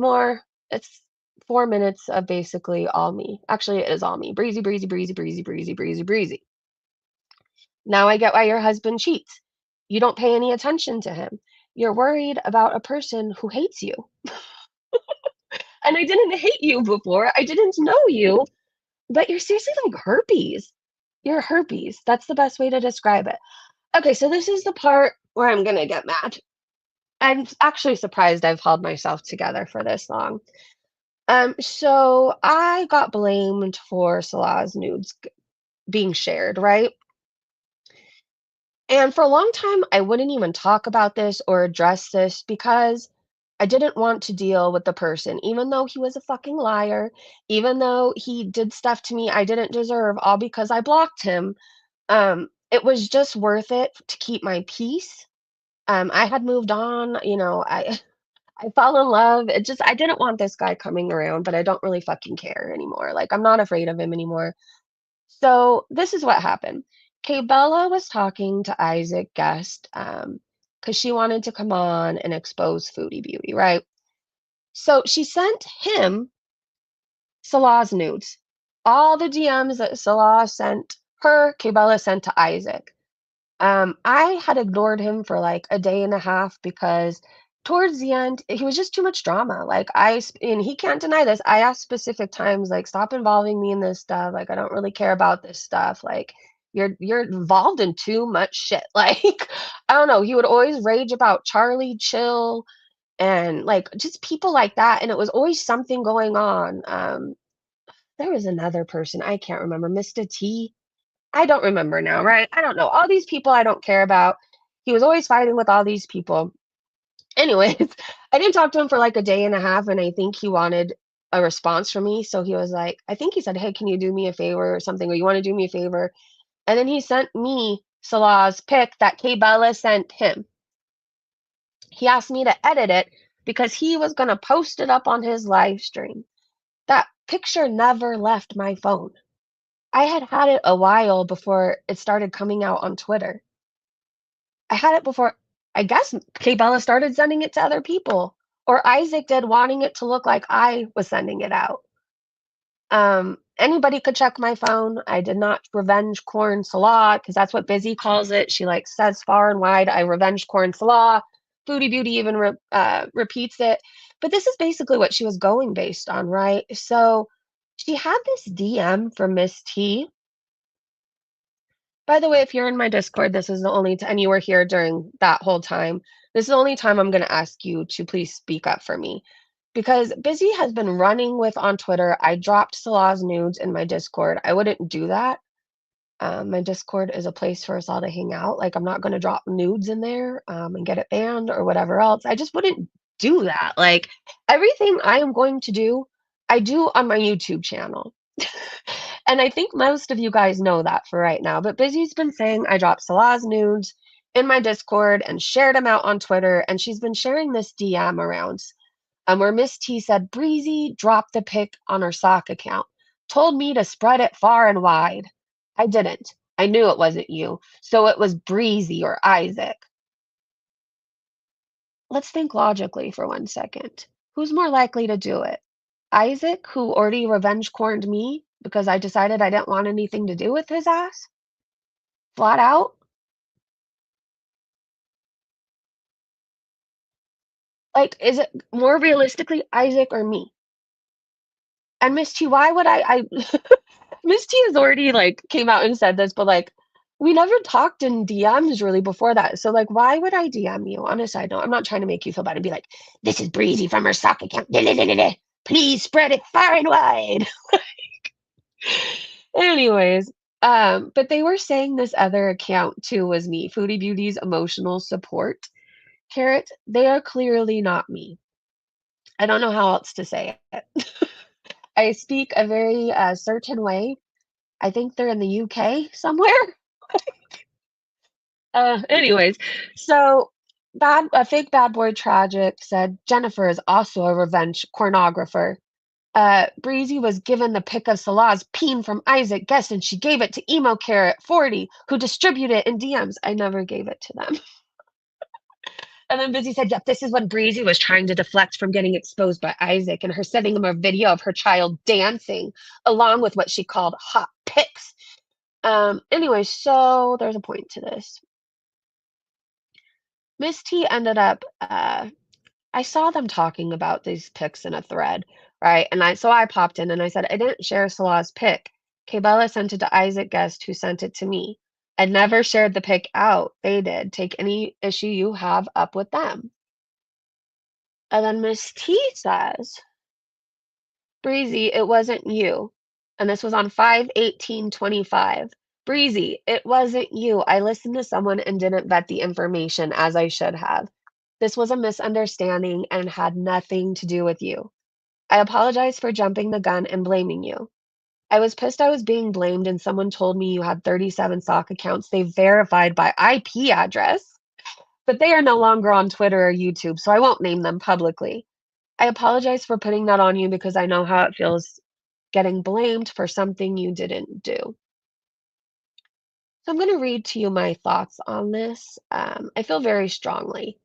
it's 4 minutes of basically all me. Actually, it is all me. Breezy, breezy, breezy, breezy, breezy, breezy, breezy. Now I get why your husband cheats. You don't pay any attention to him. You're worried about a person who hates you. And I didn't hate you before. I didn't know you. But you're seriously like herpes. You're herpes. That's the best way to describe it. Okay, so this is the part where I'm gonna get mad. I'm actually surprised I've held myself together for this long. So I got blamed for Salah's nudes being shared, right? And for a long time, I wouldn't even talk about this or address this because I didn't want to deal with the person, even though he was a fucking liar, even though he did stuff to me I didn't deserve, all because I blocked him. It was just worth it to keep my peace. I had moved on, I fell in love. I didn't want this guy coming around, but I don't really fucking care anymore. Like, I'm not afraid of him anymore. So this is what happened. Kay Bella was talking to Isaac Guest, because she wanted to come on and expose Foodie Beauty, right? So she sent him Salah's nudes. All the DMs that Salah sent her, Kay Bella sent to Isaac. I had ignored him for like a day and a half because towards the end, he was just too much drama. Like and he can't deny this. I asked specific times, like, stop involving me in this stuff. Like, I don't really care about this stuff. Like, you're involved in too much shit. Like, I don't know. He would always rage about Charlie Chill and like just people like that. And it was always something going on. There was another person I can't remember, Mr. T. I don't remember now, right? I don't know. All these people I don't care about. He was always fighting with all these people. Anyways, I didn't talk to him for like a day and a half, and I think he wanted a response from me. So he was like, I think he said, "Hey, can you do me a favor or something? Or you want to do me a favor?" And then he sent me Salah's pic that Kay Bella sent him. He asked me to edit it because he was going to post it up on his live stream. That picture never left my phone. I had had it a while before it started coming out on Twitter. I had it before I guess Kay Bella started sending it to other people, or Isaac did, wanting it to look like I was sending it out. Anybody could check my phone. I did not revenge corn Salah because that's what Bizzy calls it. She like says far and wide, "I revenge corn Salah." Foodie Beauty even repeats it. But this is basically what she was going based on, right? So she had this DM from Miss T By the way, if you're in my Discord, this is the only and you were here during that whole time, this is the only time I'm gonna ask you to please speak up for me. Because Bizzy has been running with on Twitter, I dropped Salah's nudes in my Discord. I wouldn't do that. My Discord is a place for us all to hang out. Like, I'm not gonna drop nudes in there, and get it banned or whatever else. I just wouldn't do that. Like, everything I am going to do, I do on my YouTube channel. And I think most of you guys know that for right now, but Bizzy's been saying I dropped Salah's nudes in my Discord and shared them out on Twitter, and she's been sharing this DM around, where Miss T said, "Breezy dropped the pic on her sock account, told me to spread it far and wide. I didn't. I knew it wasn't you, so it was Breezy or Isaac." Let's think logically for 1 second. Who's more likely to do it? Isaac, who already revenge corned me because I decided I didn't want anything to do with his ass? Flat out? Like, is it more realistically Isaac or me? And Miss T, why would I Miss T has already, like, came out and said this, but, like, we never talked in DMs really before that, so, like, why would I DM you? On a side note, I'm not trying to make you feel bad and be like, "This is Breezy from her sock account. Please spread it far and wide." Anyways, but they were saying this other account too was me, Foodie Beauty's emotional support. Carrot, they are clearly not me. I don't know how else to say it. I speak a very certain way. I think they're in the UK somewhere. Anyways, so a fake bad boy tragic said Jennifer is also a revenge pornographer. Breezy was given the pic of Salah's peen from Isaac Guest, and she gave it to Emo Carrot 40, who distributed it in DMs. I never gave it to them. And then Bizzy said, "Yep, this is when Breezy was trying to deflect from getting exposed by Isaac and her sending him a video of her child dancing, along with what she called hot pics." Anyway, so there's a point to this. Miss T ended up, I saw them talking about these pics in a thread, right? And I popped in and I said, "I didn't share Salah's pic. Bella sent it to Isaac Guest, who sent it to me. I never shared the pic out. They did. Take any issue you have up with them." And then Miss T says, "Breezy, it wasn't you." And this was on 5/18/25. "Breezy, it wasn't you. I listened to someone and didn't vet the information as I should have. This was a misunderstanding and had nothing to do with you. I apologize for jumping the gun and blaming you. I was pissed I was being blamed and someone told me you had 37 sock accounts they verified by IP address, but they are no longer on Twitter or YouTube, so I won't name them publicly. I apologize for putting that on you because I know how it feels getting blamed for something you didn't do." So I'm going to read to you my thoughts on this. I feel very strongly.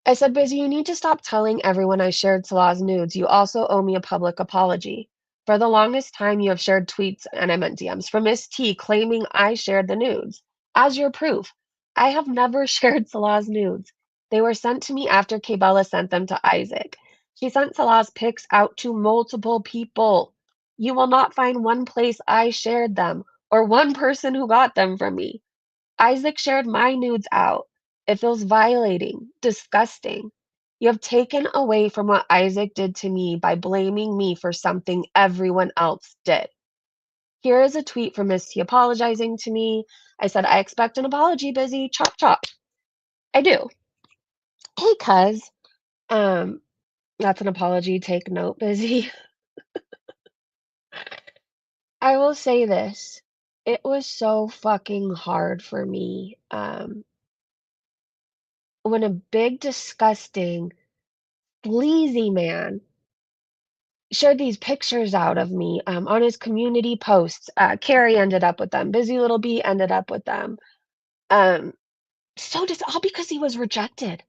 I said, "Busy, you need to stop telling everyone I shared Salah's nudes. You also owe me a public apology. For the longest time, you have shared tweets, and I meant DMs, from Miss T claiming I shared the nudes. As your proof, I have never shared Salah's nudes. They were sent to me after Bella sent them to Isaac. She sent Salah's pics out to multiple people. You will not find one place I shared them or one person who got them from me. Isaac shared my nudes out. It feels violating, disgusting. You have taken away from what Isaac did to me by blaming me for something everyone else did. Here is a tweet from Miss T apologizing to me. I said, I expect an apology, Bizzy. Chop, chop. I do. Hey, cuz. Um, that's an apology. Take note, Bizzy. I will say this. It was so fucking hard for me. When a big, disgusting, sleazy man shared these pictures out of me on his community posts. Carrie ended up with them. Busy Little Bee ended up with them. Um, so just all because he was rejected.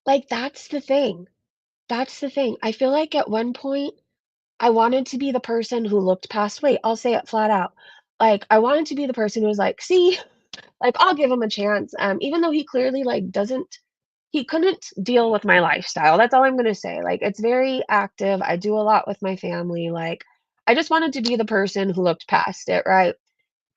Like that's the thing. That's the thing. I feel like at one point I wanted to be the person who looked past. Wait, I'll say it flat out. Like I wanted to be the person who was like, see, like I'll give him a chance. Even though he clearly like doesn't he couldn't deal with my lifestyle. That's all I'm gonna say. Like, it's very active. I do a lot with my family. Like, I just wanted to be the person who looked past it, right?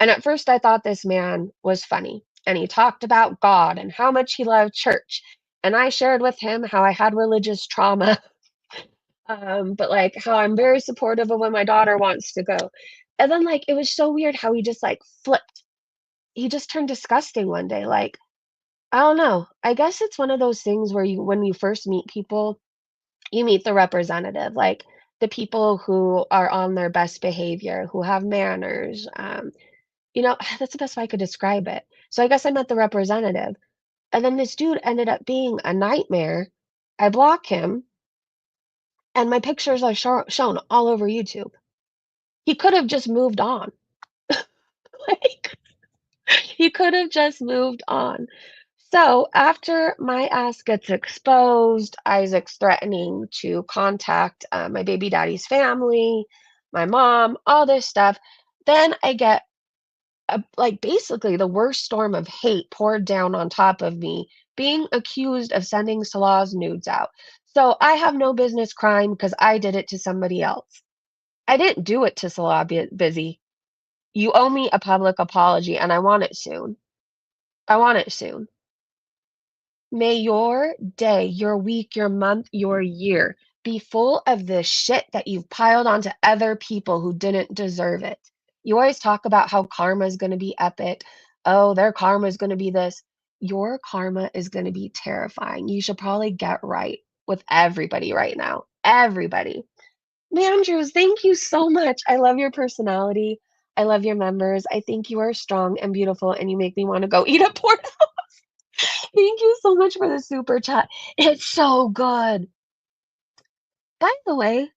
And at first I thought this man was funny, and he talked about God and how much he loved church. And I shared with him how I had religious trauma, but like how I'm very supportive of when my daughter wants to go. And then like it was so weird how he just like flipped. He just turned disgusting one day. Like, I don't know. I guess it's one of those things where you when you first meet people, you meet the representative, like the people who are on their best behavior, who have manners. That's the best way I could describe it. So I guess I met the representative. And then this dude ended up being a nightmare. I block him, and my pictures are shown all over YouTube. He could have just moved on. Like, he could have just moved on. So after my ass gets exposed, Isaac's threatening to contact my baby daddy's family, my mom, all this stuff. Then I get like basically the worst storm of hate poured down on top of me, being accused of sending Salah's nudes out. So I have no business crying because I did it to somebody else. I didn't do it to Salah, Bizzy. You owe me a public apology, and I want it soon. I want it soon. May your day, your week, your month, your year be full of the shit that you've piled onto other people who didn't deserve it. You always talk about how karma is going to be epic. Oh, their karma is going to be this. Your karma is going to be terrifying. You should probably get right with everybody right now. Everybody. Andrews, thank you so much. I love your personality. I love your members. I think you are strong and beautiful, and you make me want to go eat a pork. Thank you so much for the super chat. It's so good. By the way,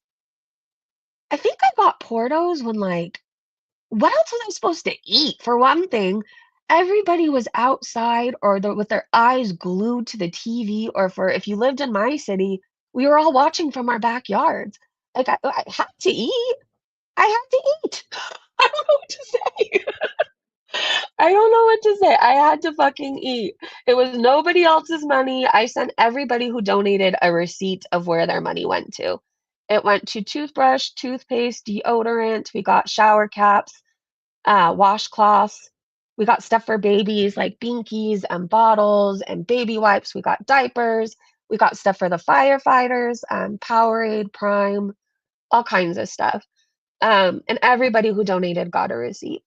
I think I got Portos when like what else was I supposed to eat? For one thing, everybody was outside or with their eyes glued to the TV, or for if you lived in my city, we were all watching from our backyards. Like I had to eat. I had to eat. I don't know what to say. I don't know what to say. I had to fucking eat. It was nobody else's money. I sent everybody who donated a receipt of where their money went to. It went to toothbrush, toothpaste, deodorant. We got shower caps, washcloths. We got stuff for babies like binkies and bottles and baby wipes. We got diapers. We got stuff for the firefighters, Powerade, Prime, all kinds of stuff. And everybody who donated got a receipt.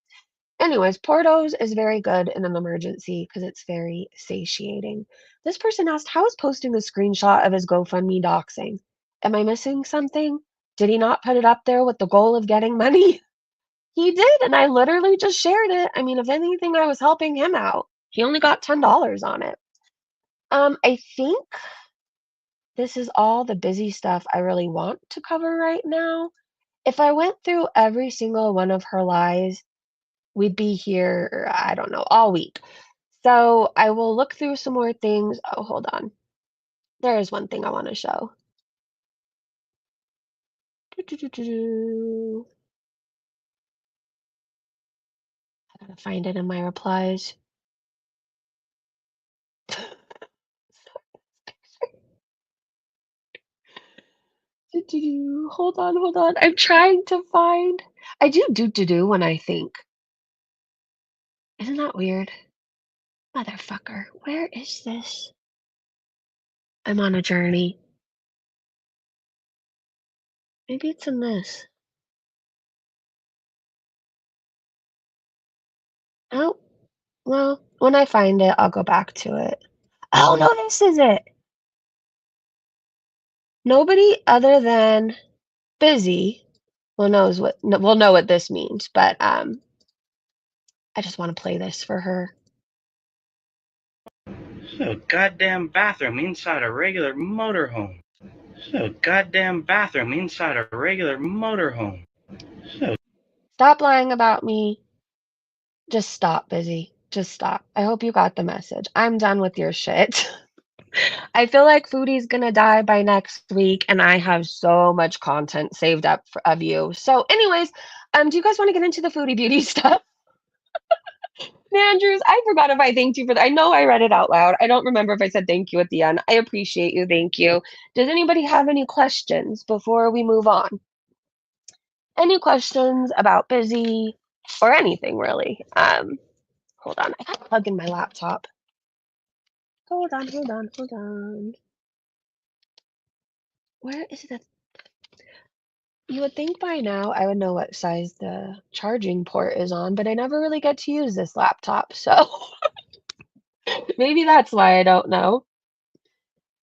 Anyways, Portos is very good in an emergency because it's very satiating. This person asked, how is posting a screenshot of his GoFundMe doxing? Am I missing something? Did he not put it up there with the goal of getting money? He did, and I literally just shared it. I mean, if anything, I was helping him out. He only got $10 on it. I think this is all the busy stuff I really want to cover right now. If I went through every single one of her lies, we'd be here, I don't know, all week. So I will look through some more things. Oh, hold on. There is one thing I want to show. I gotta find it in my replies. Hold on, hold on. I'm trying to find. I do when I think. Isn't that weird? Motherfucker, where is this? I'm on a journey. Maybe it's in this. Oh, well, when I find it, I'll go back to it. Oh no, this is it. Nobody other than Bizzy will know what this means, but I just want to play this for her. So goddamn bathroom inside a regular motorhome. So goddamn bathroom inside a regular motorhome. So Stop lying about me. Just stop, Bizzy. Just stop. I hope you got the message. I'm done with your shit. I feel like Foodie's gonna die by next week, and I have so much content saved up of you. So, anyways, do you guys want to get into the foodie beauty stuff? Andrews, I forgot if I thanked you for that. I know I read it out loud. I don't remember if I said thank you at the end. I appreciate you. Thank you. Does anybody have any questions before we move on? Any questions about Bizzy? or anything really. Hold on, I gotta plug in my laptop. Hold on, hold on, hold on. Where is that? You would think by now I would know what size the charging port is on, but I never really get to use this laptop, so maybe that's why I don't know.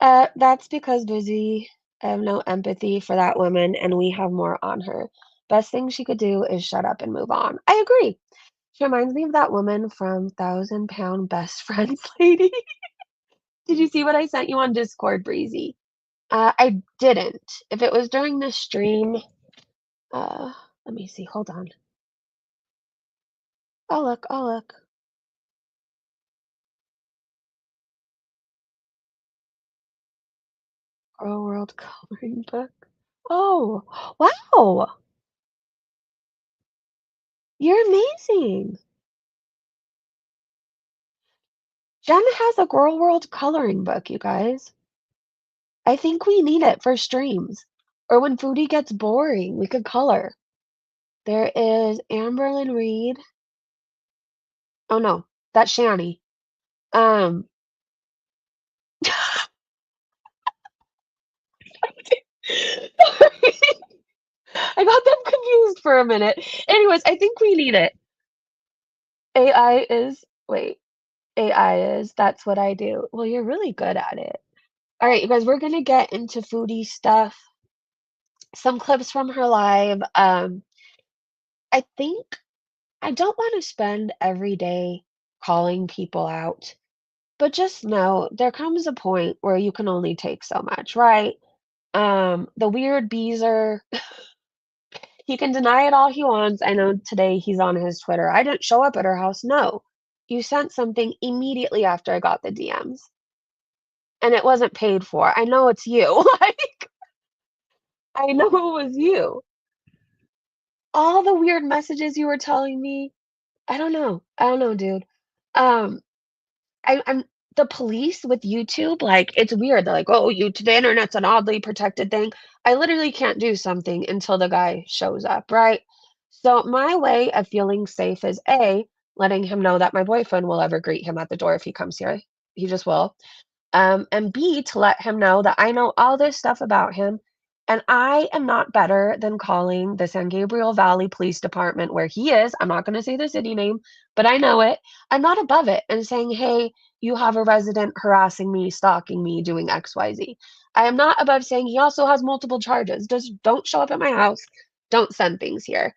That's because Bizzy, I have no empathy for that woman, and we have more on her. Best thing she could do is shut up and move on. I agree. She reminds me of that woman from Thousand Pound Best Friends Lady. Did you see what I sent you on Discord, Breezy? I didn't. If it was during the stream, uh, let me see. Hold on. I'll look. I'll look. Girl World Coloring Book. Oh, wow. You're amazing. Jen has a Girl World Coloring Book, you guys. I think we need it for streams. Or when Foodie gets boring, we could color. There is Amberlyn Reed. Oh no, that's Shani. Um, I got them confused for a minute. Anyways, I think we need it. AI is, wait, AI is, that's what I do. Well, you're really good at it. All right, you guys, we're gonna get into Foodie stuff. Some clips from her live. I think I don't want to spend every day calling people out, but just know there comes a point where you can only take so much, right? The weird Beezer, he can deny it all he wants. I know today he's on his Twitter. I didn't show up at her house. No, you sent something immediately after I got the DMs, and it wasn't paid for. I know it's you. Like, I know it was you. All the weird messages you were telling me, I don't know. I don't know, dude. Um, I'm the police with YouTube, like, it's weird. They're like, "Oh, you the internet's an oddly protected thing." I literally can't do something until the guy shows up, right? So my way of feeling safe is A, letting him know that my boyfriend will ever greet him at the door if he comes here. He just will. And B, to let him know that I know all this stuff about him, and I am not better than calling the San Gabriel Valley Police Department where he is. I'm not going to say the city name, but I know it. I'm not above it and saying, hey, you have a resident harassing me, stalking me, doing XYZ. I am not above saying he also has multiple charges. Just don't show up at my house. Don't send things here.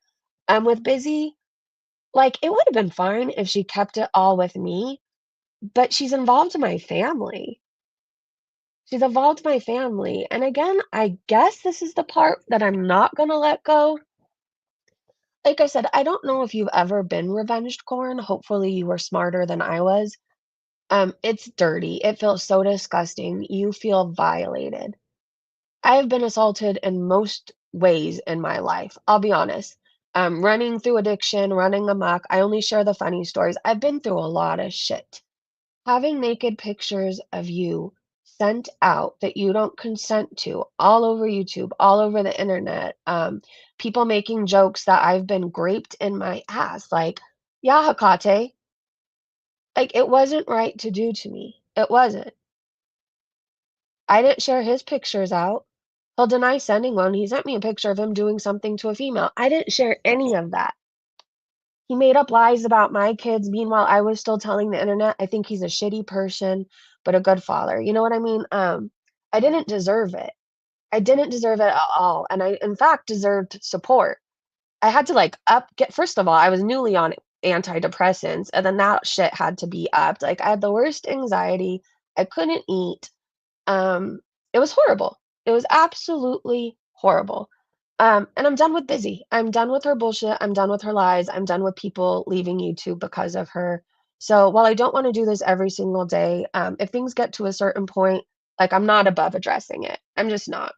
With Bizzy, like, it would have been fine if she kept it all with me, but she's involved in my family. She's evolved my family, and again, I guess this is the part that I'm not gonna let go. Like I said, I don't know if you've ever been revenged corn. Hopefully, you were smarter than I was. It's dirty. It feels so disgusting. You feel violated. I have been assaulted in most ways in my life. I'll be honest. Running through addiction, running amok. I only share the funny stories. I've been through a lot of shit. Having naked pictures of you sent out that you don't consent to all over YouTube, all over the internet, people making jokes that I've been graped in my ass, like, yeah, Hakate, like, it wasn't right to do to me. It wasn't. I didn't share his pictures out. He'll deny sending one. He sent me a picture of him doing something to a female. I didn't share any of that. He made up lies about my kids. Meanwhile, I was still telling the internet, I think he's a shitty person, but a good father. You know what I mean? I didn't deserve it. I didn't deserve it at all. And I, in fact, deserved support. I had to like get, first of all, I was newly on antidepressants, and then that shit had to be upped. Like, I had the worst anxiety. I couldn't eat. Um, it was horrible. It was absolutely horrible. And I'm done with Bizzy. I'm done with her bullshit. I'm done with her lies. I'm done with people leaving YouTube because of her. So while I don't want to do this every single day, if things get to a certain point, like, I'm not above addressing it. I'm just not.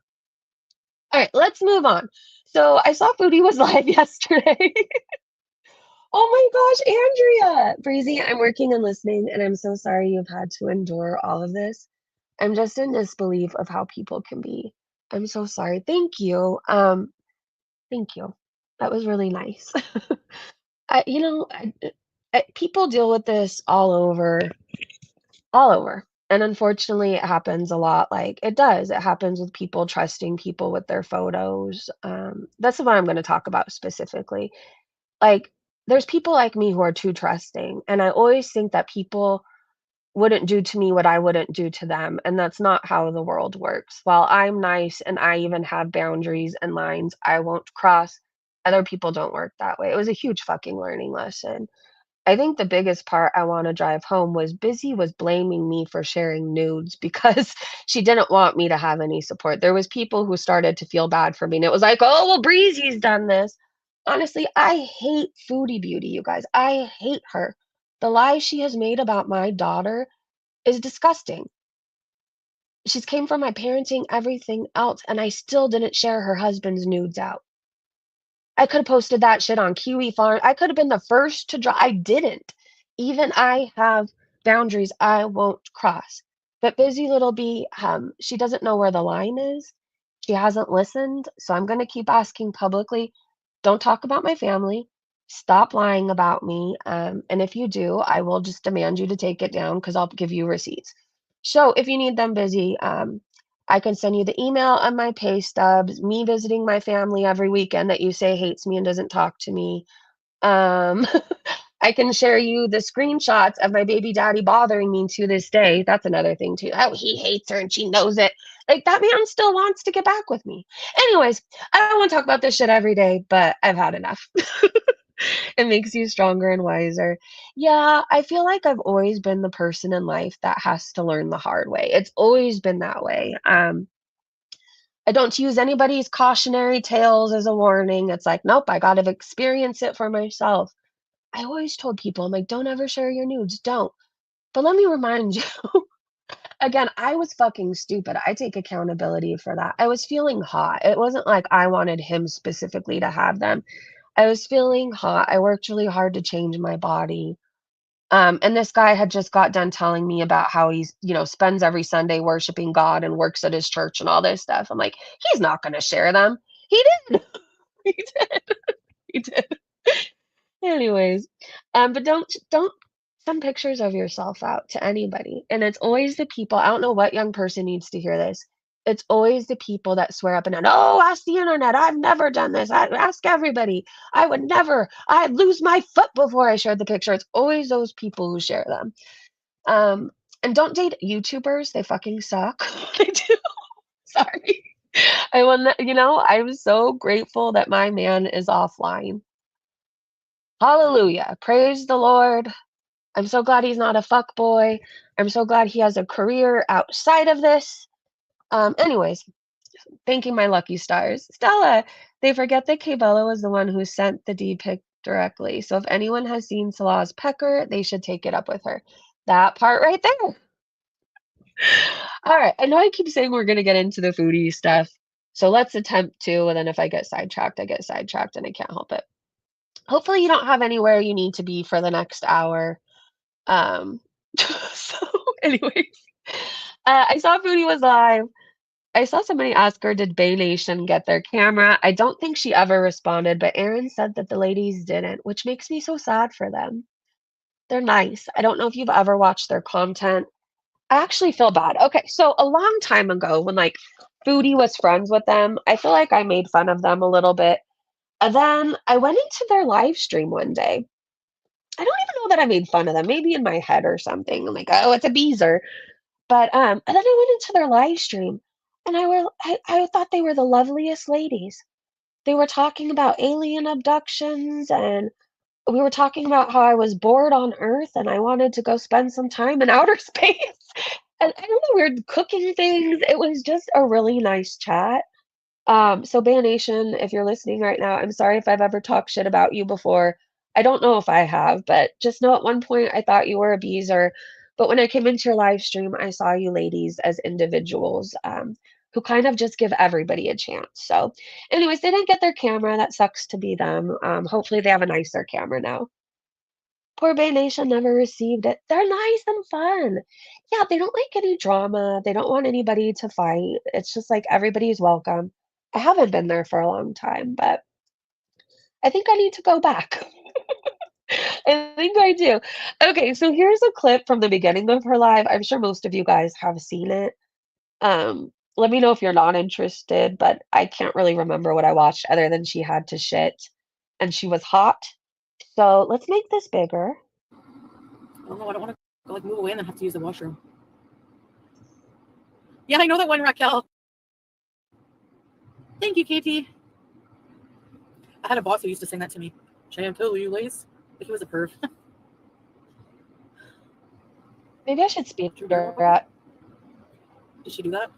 All right, let's move on. So I saw Foodie was live yesterday. Oh my gosh, Andrea! Breezy, I'm working and listening, and I'm so sorry you've had to endure all of this. I'm just in disbelief of how people can be. I'm so sorry. Thank you. Thank you. That was really nice. People deal with this all over. And unfortunately, it happens a lot. Like it does. It happens with people trusting people with their photos. That's what I'm going to talk about specifically. Like, there's people like me who are too trusting, and I always think that people wouldn't do to me what I wouldn't do to them, and that's not how the world works. While I'm nice and I even have boundaries and lines I won't cross, other people don't work that way. It was a huge fucking learning lesson. I think the biggest part I wanna drive home was Bizzy was blaming me for sharing nudes because she didn't want me to have any support. There was people who started to feel bad for me, and it was like, "Oh, well, Breezy's done this." Honestly, I hate Foodie Beauty, you guys. I hate her. The lies she has made about my daughter is disgusting. She's came from my parenting, everything else, and I still didn't share her husband's nudes out. I could have posted that shit on Kiwi Farm. I could have been the first to draw. I didn't. Even I have boundaries I won't cross. But busy little bee, she doesn't know where the line is. She hasn't listened, so I'm gonna keep asking publicly, don't talk about my family. Stop lying about me. And if you do, I will just demand you to take it down because I'll give you receipts. So if you need them busy, I can send you the email of my pay stubs, me visiting my family every weekend that you say hates me and doesn't talk to me. Um, I can share you the screenshots of my baby daddy bothering me to this day. That's another thing too. Oh, he hates her and she knows it. Like that man still wants to get back with me. Anyways, I don't want to talk about this shit every day, but I've had enough. It makes you stronger and wiser. Yeah, I feel like I've always been the person in life that has to learn the hard way. It's always been that way. I don't use anybody's cautionary tales as a warning. It's like, nope, I got to experience it for myself. I always told people, I'm like, don't ever share your nudes. Don't. But let me remind you again, I was fucking stupid. I take accountability for that. I was feeling hot. It wasn't like I wanted him specifically to have them. I was feeling hot. I worked really hard to change my body. And this guy had just got done telling me about how he's, spends every Sunday worshiping God and works at his church and all this stuff. I'm like, he's not going to share them. He did. He did. He did. Anyways, but don't send pictures of yourself out to anybody. And it's always the people. I don't know what young person needs to hear this. It's always the people that swear up and down, oh, ask the internet. I've never done this. I ask everybody. I would never. I'd lose my foot before I shared the picture. It's always those people who share them. Um, and don't date YouTubers. They fucking suck. They do. Sorry. I'm so grateful that my man is offline. Hallelujah. Praise the Lord. I'm so glad he's not a fuck boy. I'm so glad he has a career outside of this. Anyways, thanking my lucky stars. Stella, they forget that Cabela was the one who sent the D pic directly. So if anyone has seen Salah's pecker, they should take it up with her. That part right there. All right. I know I keep saying we're going to get into the foodie stuff. So let's attempt to. And then if I get sidetracked, I get sidetracked and I can't help it. Hopefully, you don't have anywhere you need to be for the next hour. Um, so, anyways, I saw Foodie was live. I saw somebody ask her, did Bay Nation get their camera? I don't think she ever responded, but Erin said that the ladies didn't, which makes me so sad for them. They're nice. I don't know if you've ever watched their content. I actually feel bad. Okay, so a long time ago, when like Foodie was friends with them, I feel like I made fun of them a little bit. And then I went into their live stream one day. I don't even know that I made fun of them, maybe in my head or something. I'm like, oh, it's a beezer. But and then I went into their live stream and I thought they were the loveliest ladies. They were talking about alien abductions and we were talking about how I was bored on Earth and I wanted to go spend some time in outer space. And I don't know, we were cooking things. It was just a really nice chat. So Ban Nation, if you're listening right now, I'm sorry if I've ever talked shit about you before. I don't know if I have, but just know at one point I thought you were a beezer. But when I came into your live stream, I saw you ladies as individuals who kind of just give everybody a chance. So, anyways, they didn't get their camera. That sucks to be them. Hopefully, they have a nicer camera now. Poor Bay Nation never received it. They're nice and fun. Yeah, they don't like any drama. They don't want anybody to fight. It's just like everybody's welcome. I haven't been there for a long time, but I think I need to go back. I think I do. Okay, so here's a clip from the beginning of her live. I'm sure most of you guys have seen it. Let me know if you're not interested, but I can't really remember what I watched other than she had to shit and she was hot. So let's make this bigger. I don't know. I don't want to like move away and then have to use the washroom. Yeah, I know that one, Raquel. Thank you, Katie. I had a boss who used to sing that to me. Chantilly lace. Like he was a perv. Maybe I should speed True her girl. up. Did she do that?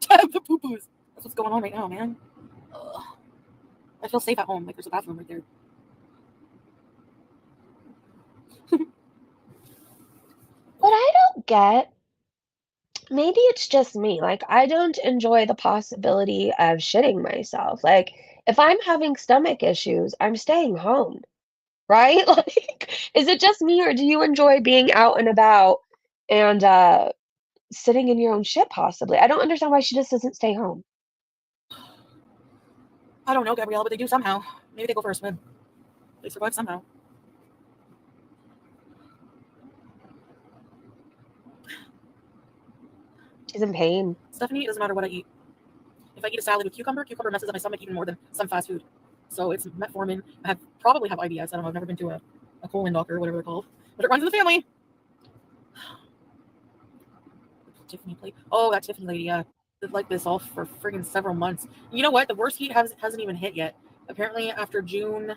Tab the poo-poos. That's what's going on right now, man. Ugh. I feel safe at home. Like there's a bathroom right there. What I don't get, maybe it's just me. Like, I don't enjoy the possibility of shitting myself. Like, if I'm having stomach issues, I'm staying home, right? Like, is it just me or do you enjoy being out and about and sitting in your own shit possibly? I don't understand why she just doesn't stay home. I don't know, Gabrielle, but they do somehow. Maybe they go for a swim. They survive somehow. She's in pain. Stephanie, it doesn't matter what I eat. If I eat a salad with cucumber messes up my stomach even more than some fast food. So it's metformin. I probably have IBS. I don't know. I've never been to a colon doctor or whatever they're called. But it runs in the family. Tiffany plate. Oh, that Tiffany lady, yeah. Did like this all for friggin' several months. You know what? The worst heat hasn't even hit yet. Apparently after June,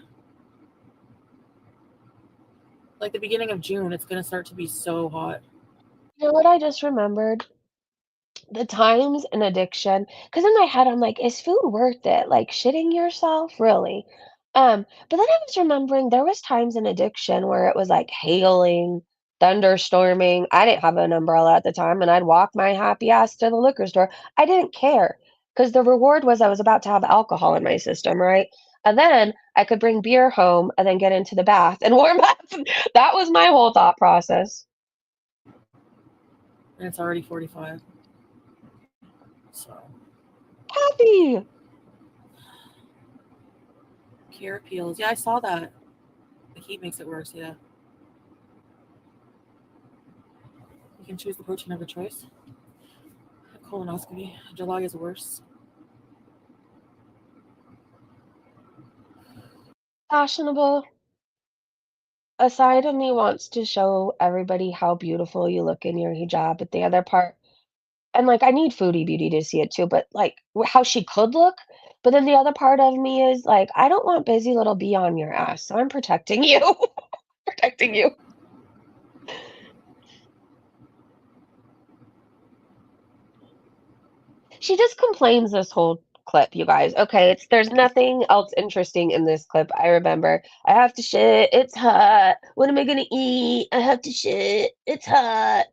like the beginning of June, it's gonna start to be so hot. You know what I just remembered? The times in addiction, because in my head, I'm like, "Is food worth it? Like, shitting yourself? Really?" But then I was remembering there was times in addiction where it was, like, hailing, thunderstorming. I didn't have an umbrella at the time, and I'd walk my happy ass to the liquor store. I didn't care because the reward was I was about to have alcohol in my system, right? And then I could bring beer home and then get into the bath and warm up. That was my whole thought process. And it's already 45. So Happy! carrot peels. Yeah, I saw that. The heat makes it worse, yeah. You can choose the protein of your choice. Colonoscopy. July is worse. Fashionable. A side of me wants to show everybody how beautiful you look in your hijab, but the other part and, like, I need Foodie Beauty to see it too, but, like, how she could look, but then the other part of me is, like, I don't want busy little bee on your ass, so I'm protecting you. Protecting you. She just complains this whole clip, you guys. Okay, there's nothing else interesting in this clip, I remember. "I have to shit, it's hot. What am I gonna eat? I have to shit, it's hot."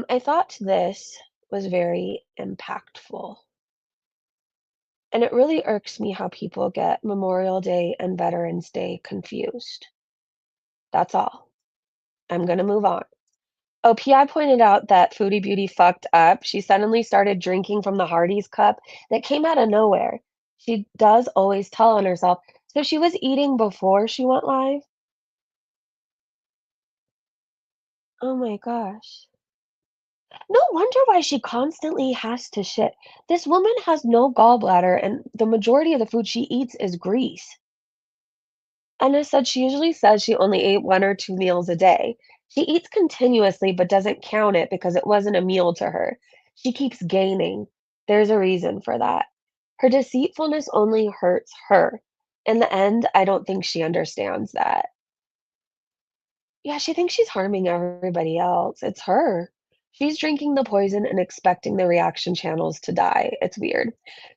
I thought this was very impactful. And it really irks me how people get Memorial Day and Veterans Day confused. That's all. I'm gonna move on. Oh, PI pointed out that Foodie Beauty fucked up. She suddenly started drinking from the Hardee's cup that came out of nowhere. She does always tell on herself. So she was eating before she went live? Oh my gosh. No wonder why she constantly has to shit. This woman has no gallbladder, and the majority of the food she eats is grease. Anna said she usually says she only ate 1 or 2 meals a day. She eats continuously but doesn't count it because it wasn't a meal to her. She keeps gaining. There's a reason for that. Her deceitfulness only hurts her. In the end, I don't think she understands that. Yeah, she thinks she's harming everybody else. It's her. She's drinking the poison and expecting the reaction channels to die. It's weird.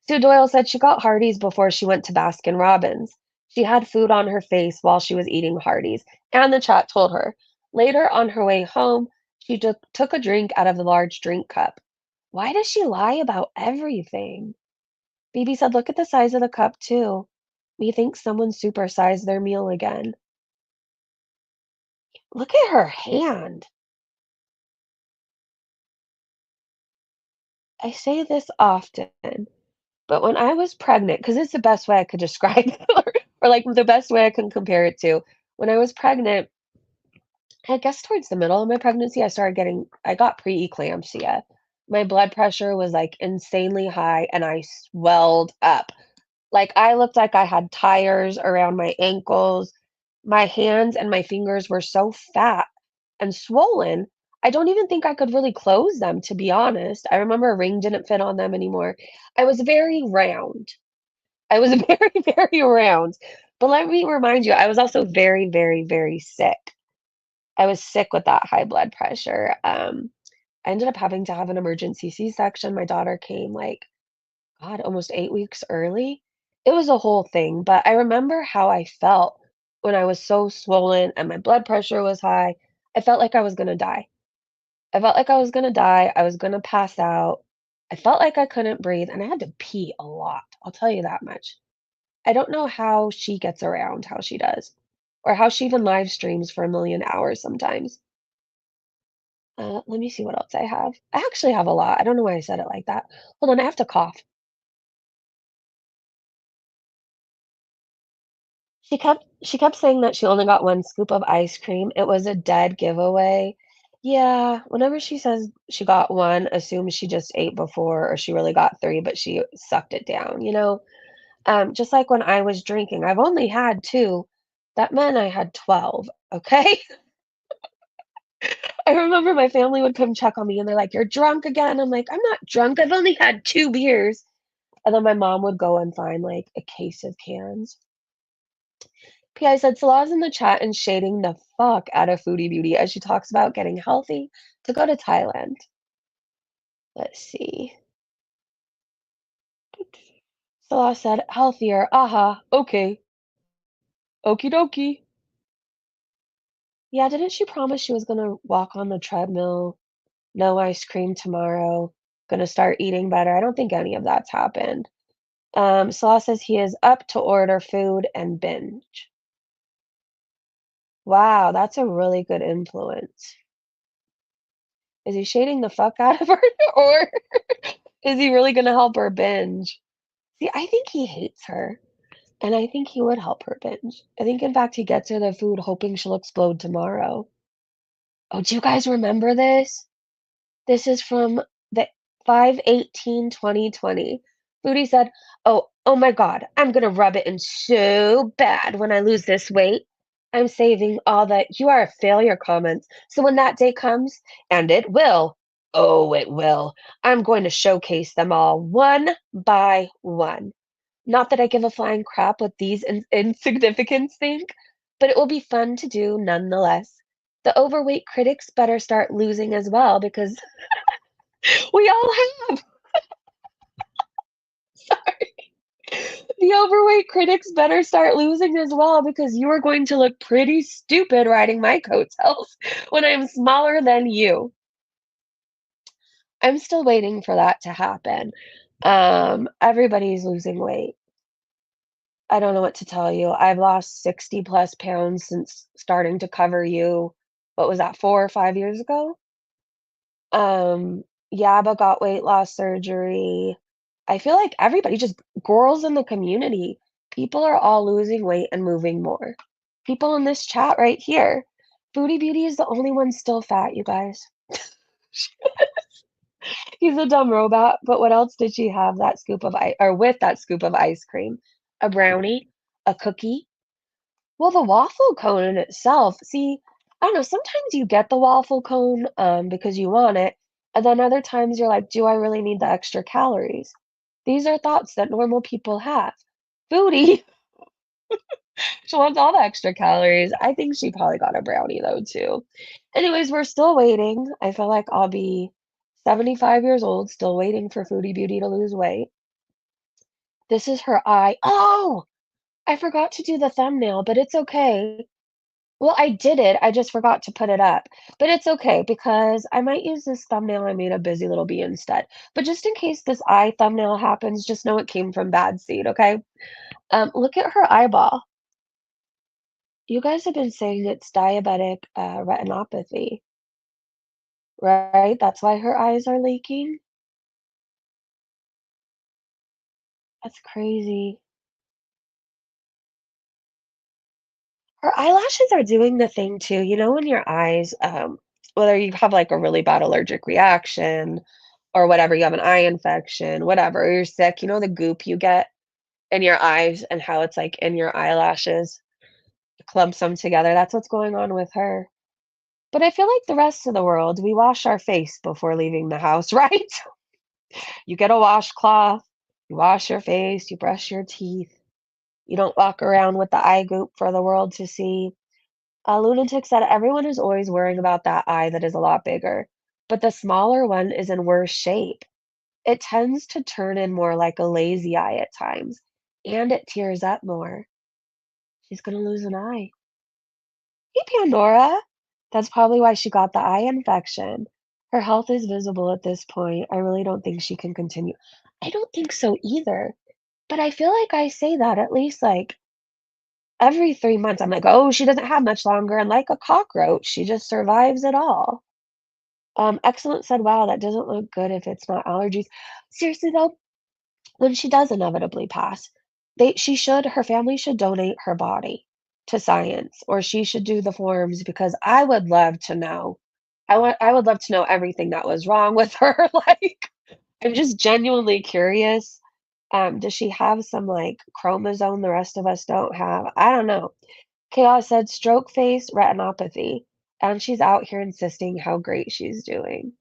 Sue Doyle said she got Hardee's before she went to Baskin Robbins. She had food on her face while she was eating Hardee's, and the chat told her. Later, on her way home, she took a drink out of the large drink cup. Why does she lie about everything? BB said, look at the size of the cup, too. We think someone supersized their meal again. Look at her hand. I say this often. But when I was pregnant, because it's the best way I could describe it, or like the best way I can compare it to, when I was pregnant, I guess towards the middle of my pregnancy, I got preeclampsia. My blood pressure was like insanely high and I swelled up. Like I looked like I had tires around my ankles. My hands and my fingers were so fat and swollen. I don't even think I could really close them, to be honest. I remember a ring didn't fit on them anymore. I was very round. I was very, very round. But let me remind you, I was also very, very, very sick. I was sick with that high blood pressure. I ended up having to have an emergency C-section. My daughter came like, God, almost 8 weeks early. It was a whole thing, but I remember how I felt when I was so swollen and my blood pressure was high. I felt like I was gonna die. I felt like I was gonna die. I was gonna pass out. I felt like I couldn't breathe, and I had to pee a lot. I'll tell you that much. I don't know how she gets around how she does, or how she even live streams for a million hours sometimes. Let me see what else I have. I actually have a lot. I don't know why I said it like that. Hold on, I have to cough. She kept saying that she only got 1 scoop of ice cream. It was a dead giveaway. Yeah, whenever she says she got 1, assume she just ate before or she really got 3, but she sucked it down, you know? Just like when I was drinking, I've only had 2. That meant I had 12, okay? I remember my family would come check on me and they're like, "You're drunk again." I'm like, "I'm not drunk. I've only had 2 beers." And then my mom would go and find like a case of cans. PI said Salah's in the chat and shading the fuck out of Foodie Beauty as she talks about getting healthy to go to Thailand. Let's see. Salah said, healthier. Aha, okay. Okie dokie. Yeah, didn't she promise she was gonna walk on the treadmill? No ice cream tomorrow. Gonna start eating better. I don't think any of that's happened. Salah says he is up to order food and binge. Wow, that's a really good influence. Is he shading the fuck out of her or is he really gonna help her binge? See, I think he hates her, and I think he would help her binge. I think, in fact, he gets her the food hoping she'll explode tomorrow. Oh, do you guys remember this? This is from the 5/18/2020. Foodie said, "Oh my God, I'm gonna rub it in so bad when I lose this weight. I'm saving all the 'you are a failure' comments. So when that day comes, and it will, oh, it will, I'm going to showcase them all one by one. Not that I give a flying crap what these insignificants think, but it will be fun to do nonetheless. The overweight critics better start losing as well because we all have. The overweight critics better start losing as well because you are going to look pretty stupid riding my coattails when I'm smaller than you." I'm still waiting for that to happen. Everybody's losing weight. I don't know what to tell you. I've lost 60 plus pounds since starting to cover you. What was that, 4 or 5 years ago? Yaba got weight loss surgery. I feel like everybody, just girls in the community, people are all losing weight and moving more. People in this chat right here. Foodie Beauty is the only one still fat, you guys. He's a dumb robot, but what else did she have that scoop of ice or with that scoop of ice cream? A brownie, a cookie. Well, the waffle cone in itself, see, I don't know, sometimes you get the waffle cone because you want it, and then other times you're like, do I really need the extra calories? These are thoughts that normal people have. Foodie, she wants all the extra calories. I think she probably got a brownie though too. Anyways, we're still waiting. I feel like I'll be 75 years old, still waiting for Foodie Beauty to lose weight. This is her eye. Oh, I forgot to do the thumbnail, but it's okay. Well, I did it, I just forgot to put it up, but it's okay because I might use this thumbnail I made of Busy Little Bee instead. But just in case this eye thumbnail happens, just know it came from bad seed, okay? Look at her eyeball. You guys have been saying it's diabetic retinopathy, right? That's why her eyes are leaking. That's crazy. Her eyelashes are doing the thing too. You know, when your eyes, whether you have like a really bad allergic reaction or whatever, you have an eye infection, whatever, or you're sick, you know, the goop you get in your eyes and how it's like in your eyelashes, clumps them together. That's what's going on with her. But I feel like the rest of the world, we wash our face before leaving the house, right? You get a washcloth, you wash your face, you brush your teeth. You don't walk around with the eye goop for the world to see. A lunatic said everyone is always worrying about that eye that is a lot bigger, but the smaller one is in worse shape. It tends to turn in more like a lazy eye at times, and it tears up more. She's gonna lose an eye. Hey, Pandora! That's probably why she got the eye infection. Her health is visible at this point. I really don't think she can continue. I don't think so either. But I feel like I say that at least like every 3 months. I'm like, oh, she doesn't have much longer. And like a cockroach, she just survives it all. Excellent said, wow, that doesn't look good if it's not allergies. Seriously though, when she does inevitably pass, her family should donate her body to science, or she should do the forms because I would love to know. I would love to know everything that was wrong with her. Like, I'm just genuinely curious. Does she have some like chromosome the rest of us don't have? I don't know. Chaos said stroke face, retinopathy, and she's out here insisting how great she's doing.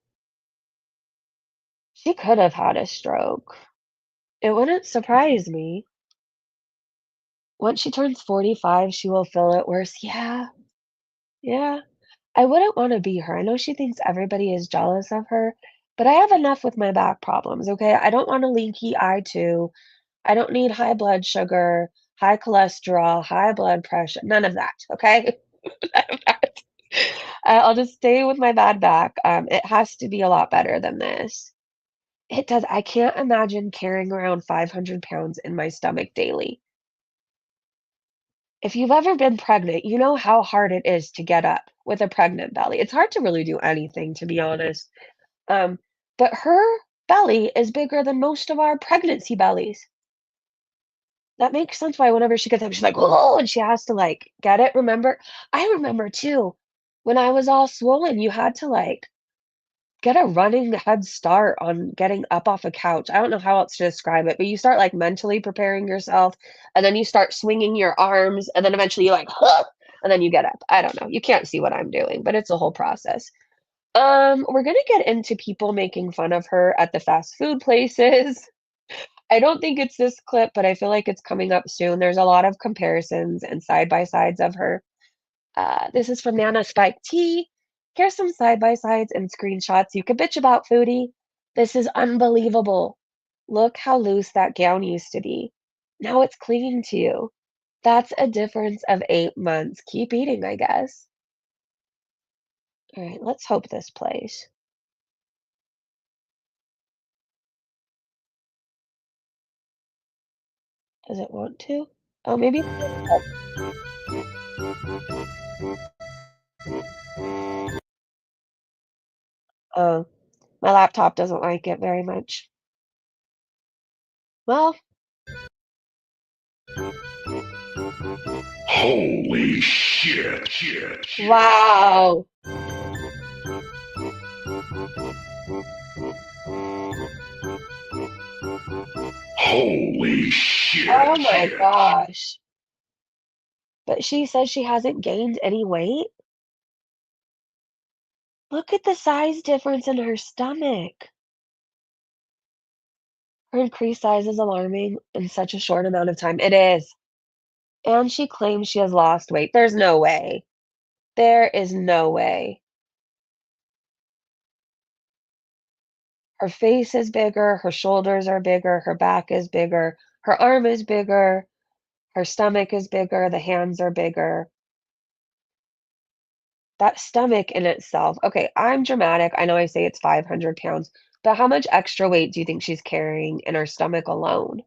She could have had a stroke. It wouldn't surprise me. Once she turns 45, she will feel it worse. Yeah, yeah. I wouldn't want to be her. I know she thinks everybody is jealous of her, but I have enough with my back problems, okay? I don't want a leaky eye too. I don't need high blood sugar, high cholesterol, high blood pressure, none of that, okay? None of that. I'll just stay with my bad back. It has to be a lot better than this. It does. I can't imagine carrying around 500 pounds in my stomach daily. If you've ever been pregnant, you know how hard it is to get up with a pregnant belly. It's hard to really do anything, to be honest. Um, but her belly is bigger than most of our pregnancy bellies. That makes sense why whenever she gets up, she's like, "Oh," and she has to like get it. Remember? I remember too, when I was all swollen, you had to like get a running head start on getting up off a couch. I don't know how else to describe it, but you start, like, mentally preparing yourself, and then you start swinging your arms, and then eventually you're like, "Huh," and then you get up. I don't know. You can't see what I'm doing, but it's a whole process. We're gonna get into people making fun of her at the fast food places. I don't think it's this clip, but I feel like it's coming up soon. There's a lot of comparisons and side by sides of her. This is from Nana Spike T. Here's some side by sides and screenshots you could bitch about, Foodie. This is unbelievable. Look how loose that gown used to be. Now it's clinging to you. That's a difference of 8 months. Keep eating, I guess. All right, let's hope this plays. Does it want to? Oh, maybe. Oh, my laptop doesn't like it very much. Well, Holy shit. wow. Holy shit. Oh my gosh. But she says she hasn't gained any weight? Look at the size difference in her stomach. Her increased size is alarming in such a short amount of time. It is. And she claims she has lost weight. There's no way. There is no way. Her face is bigger, her shoulders are bigger, her back is bigger, her arm is bigger, her stomach is bigger, the hands are bigger. That stomach in itself. Okay, I'm dramatic. I know I say it's 500 pounds, but how much extra weight do you think she's carrying in her stomach alone?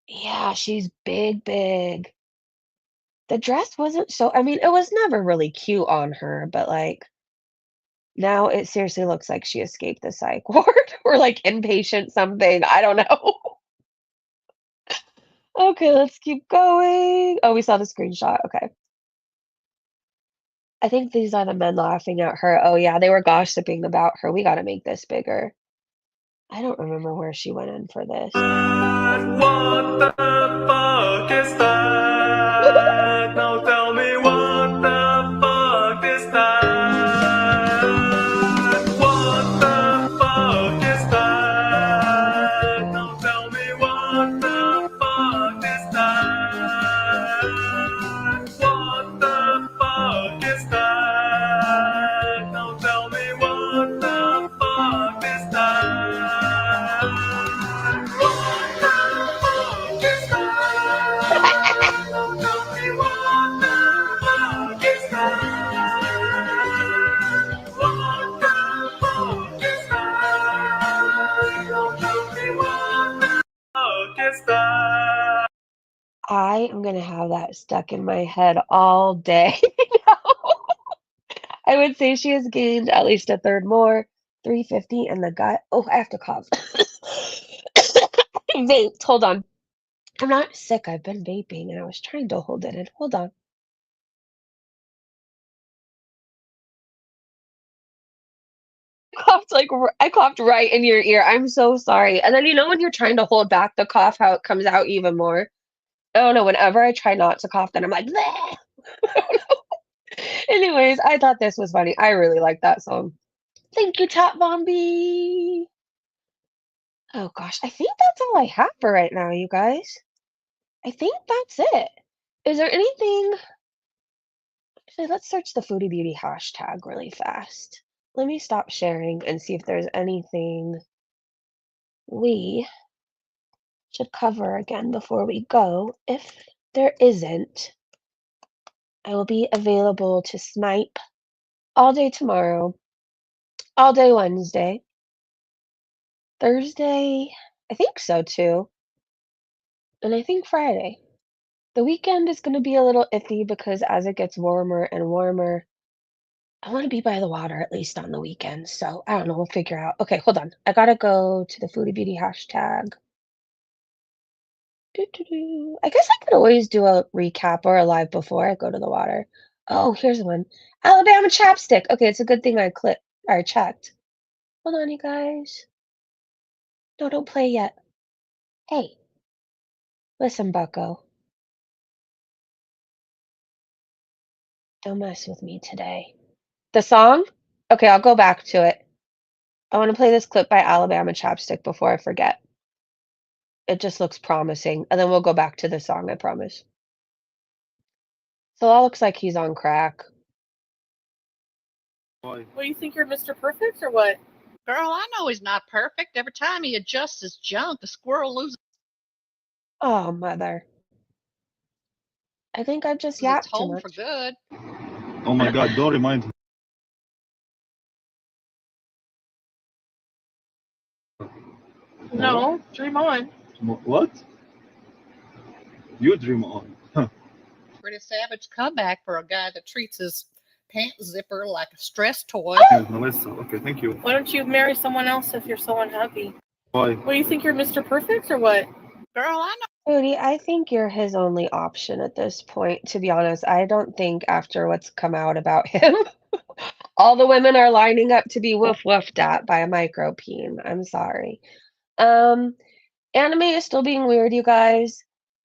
Yeah, she's big, big. The dress wasn't so I mean, it was never really cute on her, but, like, Now it seriously looks like she escaped the psych ward or like inpatient something. I don't know. Okay, let's keep going. Oh, we saw the screenshot. Okay. I think these are the men laughing at her. Oh, yeah, they were gossiping about her. We got to make this bigger. I don't remember where she went in for this. What the fuck is that? Now tell me what the fuck is that? What the fuck is that? Now tell me what the fuck is that? What the fuck is that? Now tell me what the fuck is that? What the fuck is that? Now tell me what the fuck is that? What the fuck is that? Now tell me what the fuck is that? I am going to have that stuck in my head all day. I would say she has gained at least a third more, 350, and the guy. Oh, I have to cough. Vaped. Hold on. I'm not sick. I've been vaping, and I was trying to hold it in. Hold on. I coughed right in your ear. I'm so sorry. And then you know when you're trying to hold back the cough, how it comes out even more. I don't know. Whenever I try not to cough, then I'm like, bleh. Anyways, I thought this was funny. I really like that song. Thank you, Top Bombi. Oh gosh, I think that's all I have for right now, you guys. I think that's it. Is there anything? Actually, let's search the Foodie Beauty hashtag really fast. Let me stop sharing and see if there's anything we should cover again before we go. If there isn't, I will be available to snipe all day tomorrow, all day Wednesday, Thursday, I think so too, and I think Friday. The weekend is going to be a little iffy because as it gets warmer and warmer, I want to be by the water at least on the weekends. So I don't know. We'll figure out. Okay, hold on. I gotta go to the Foodie Beauty hashtag. Doo-doo-doo. I guess I could always do a recap or a live before I go to the water. Oh, here's one. Alabama chapstick. Okay, it's a good thing I clicked or checked. Hold on, you guys. No, don't play yet. Hey, listen, Bucko. Don't mess with me today. The song? Okay, I'll go back to it. I want to play this clip by Alabama Chapstick before I forget. It just looks promising, and then we'll go back to the song, I promise. So that looks like he's on crack. What, you think you're Mr. Perfect or what? Girl, I know he's not perfect. Every time he adjusts his junk, the squirrel loses Oh, mother. I think I've just its yapped too home for much. good. Oh my god, don't remind me. No, dream on. What? You dream on. Pretty savage comeback for a guy that treats his pant zipper like a stress toy. Yes, Melissa. Okay, thank you. Why don't you marry someone else if you're so unhappy? Bye. What, you think you're Mr. Perfect or what? Girl, I know. Rudy, I think you're his only option at this point, to be honest. I don't think after what's come out about him, all the women are lining up to be woof woofed at by a micro peen. I'm sorry. Anime is still being weird, you guys.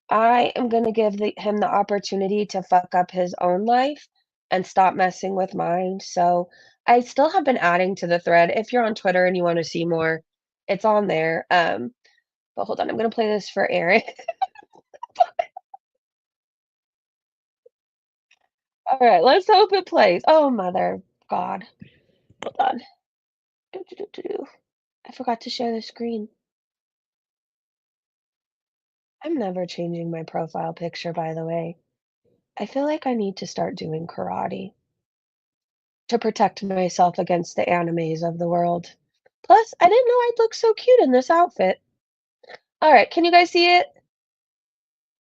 I am gonna give him the opportunity to fuck up his own life and stop messing with mine. So I still have been adding to the thread. If you're on Twitter and you want to see more, it's on there. But hold on, I'm gonna play this for Eric. All right, let's hope it plays. Oh, mother God. Hold on. I forgot to share the screen. I'm never changing my profile picture, by the way. I feel like I need to start doing karate to protect myself against the animes of the world. Plus, I didn't know I'd look so cute in this outfit. All right, can you guys see it?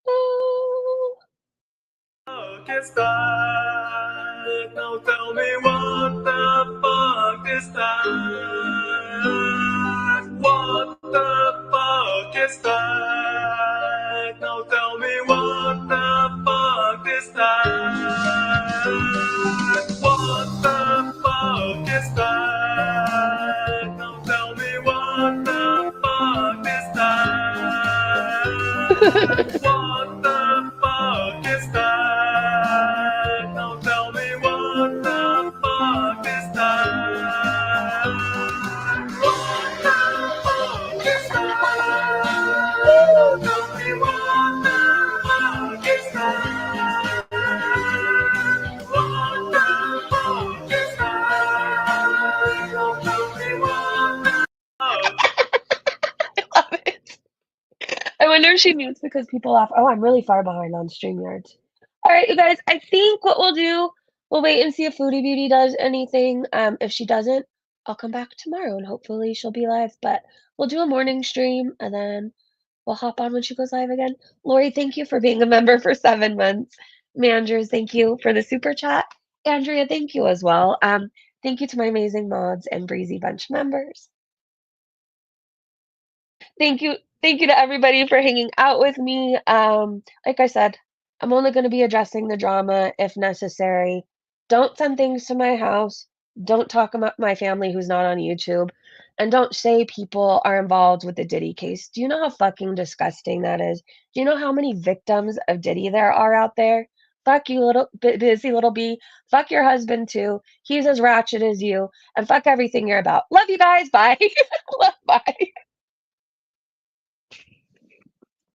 Oh. Fuck is that? Now tell me what the fuck that? What the fuck is that? Now tell me what the fuck is that? What the fuck is that? Now tell me what the fuck is that? What the fuck is that? Now tell me what the fuck is that? What the fuck is that? Tell me what the fuck is that? What the fuck is that? Tell me what the I love it. I wonder if she mutes because people laugh. Oh, I'm really far behind on StreamYard. All right, you guys, I think what we'll do, we'll wait and see if Foodie Beauty does anything. If she doesn't, I'll come back tomorrow and hopefully she'll be live. But we'll do a morning stream and then we'll hop on when she goes live again. Lori, thank you for being a member for 7 months. Manders, thank you for the super chat. Andrea, thank you as well. Thank you to my amazing mods and Breezy Bunch members. Thank you to everybody for hanging out with me. Like I said, I'm only going to be addressing the drama if necessary. Don't send things to my house. Don't talk about my family who's not on YouTube. And don't say people are involved with the Diddy case. Do you know how fucking disgusting that is? Do you know how many victims of Diddy there are out there? Fuck you, little busy little bee. Fuck your husband too. He's as ratchet as you. And fuck everything you're about. Love you guys. Bye. Bye.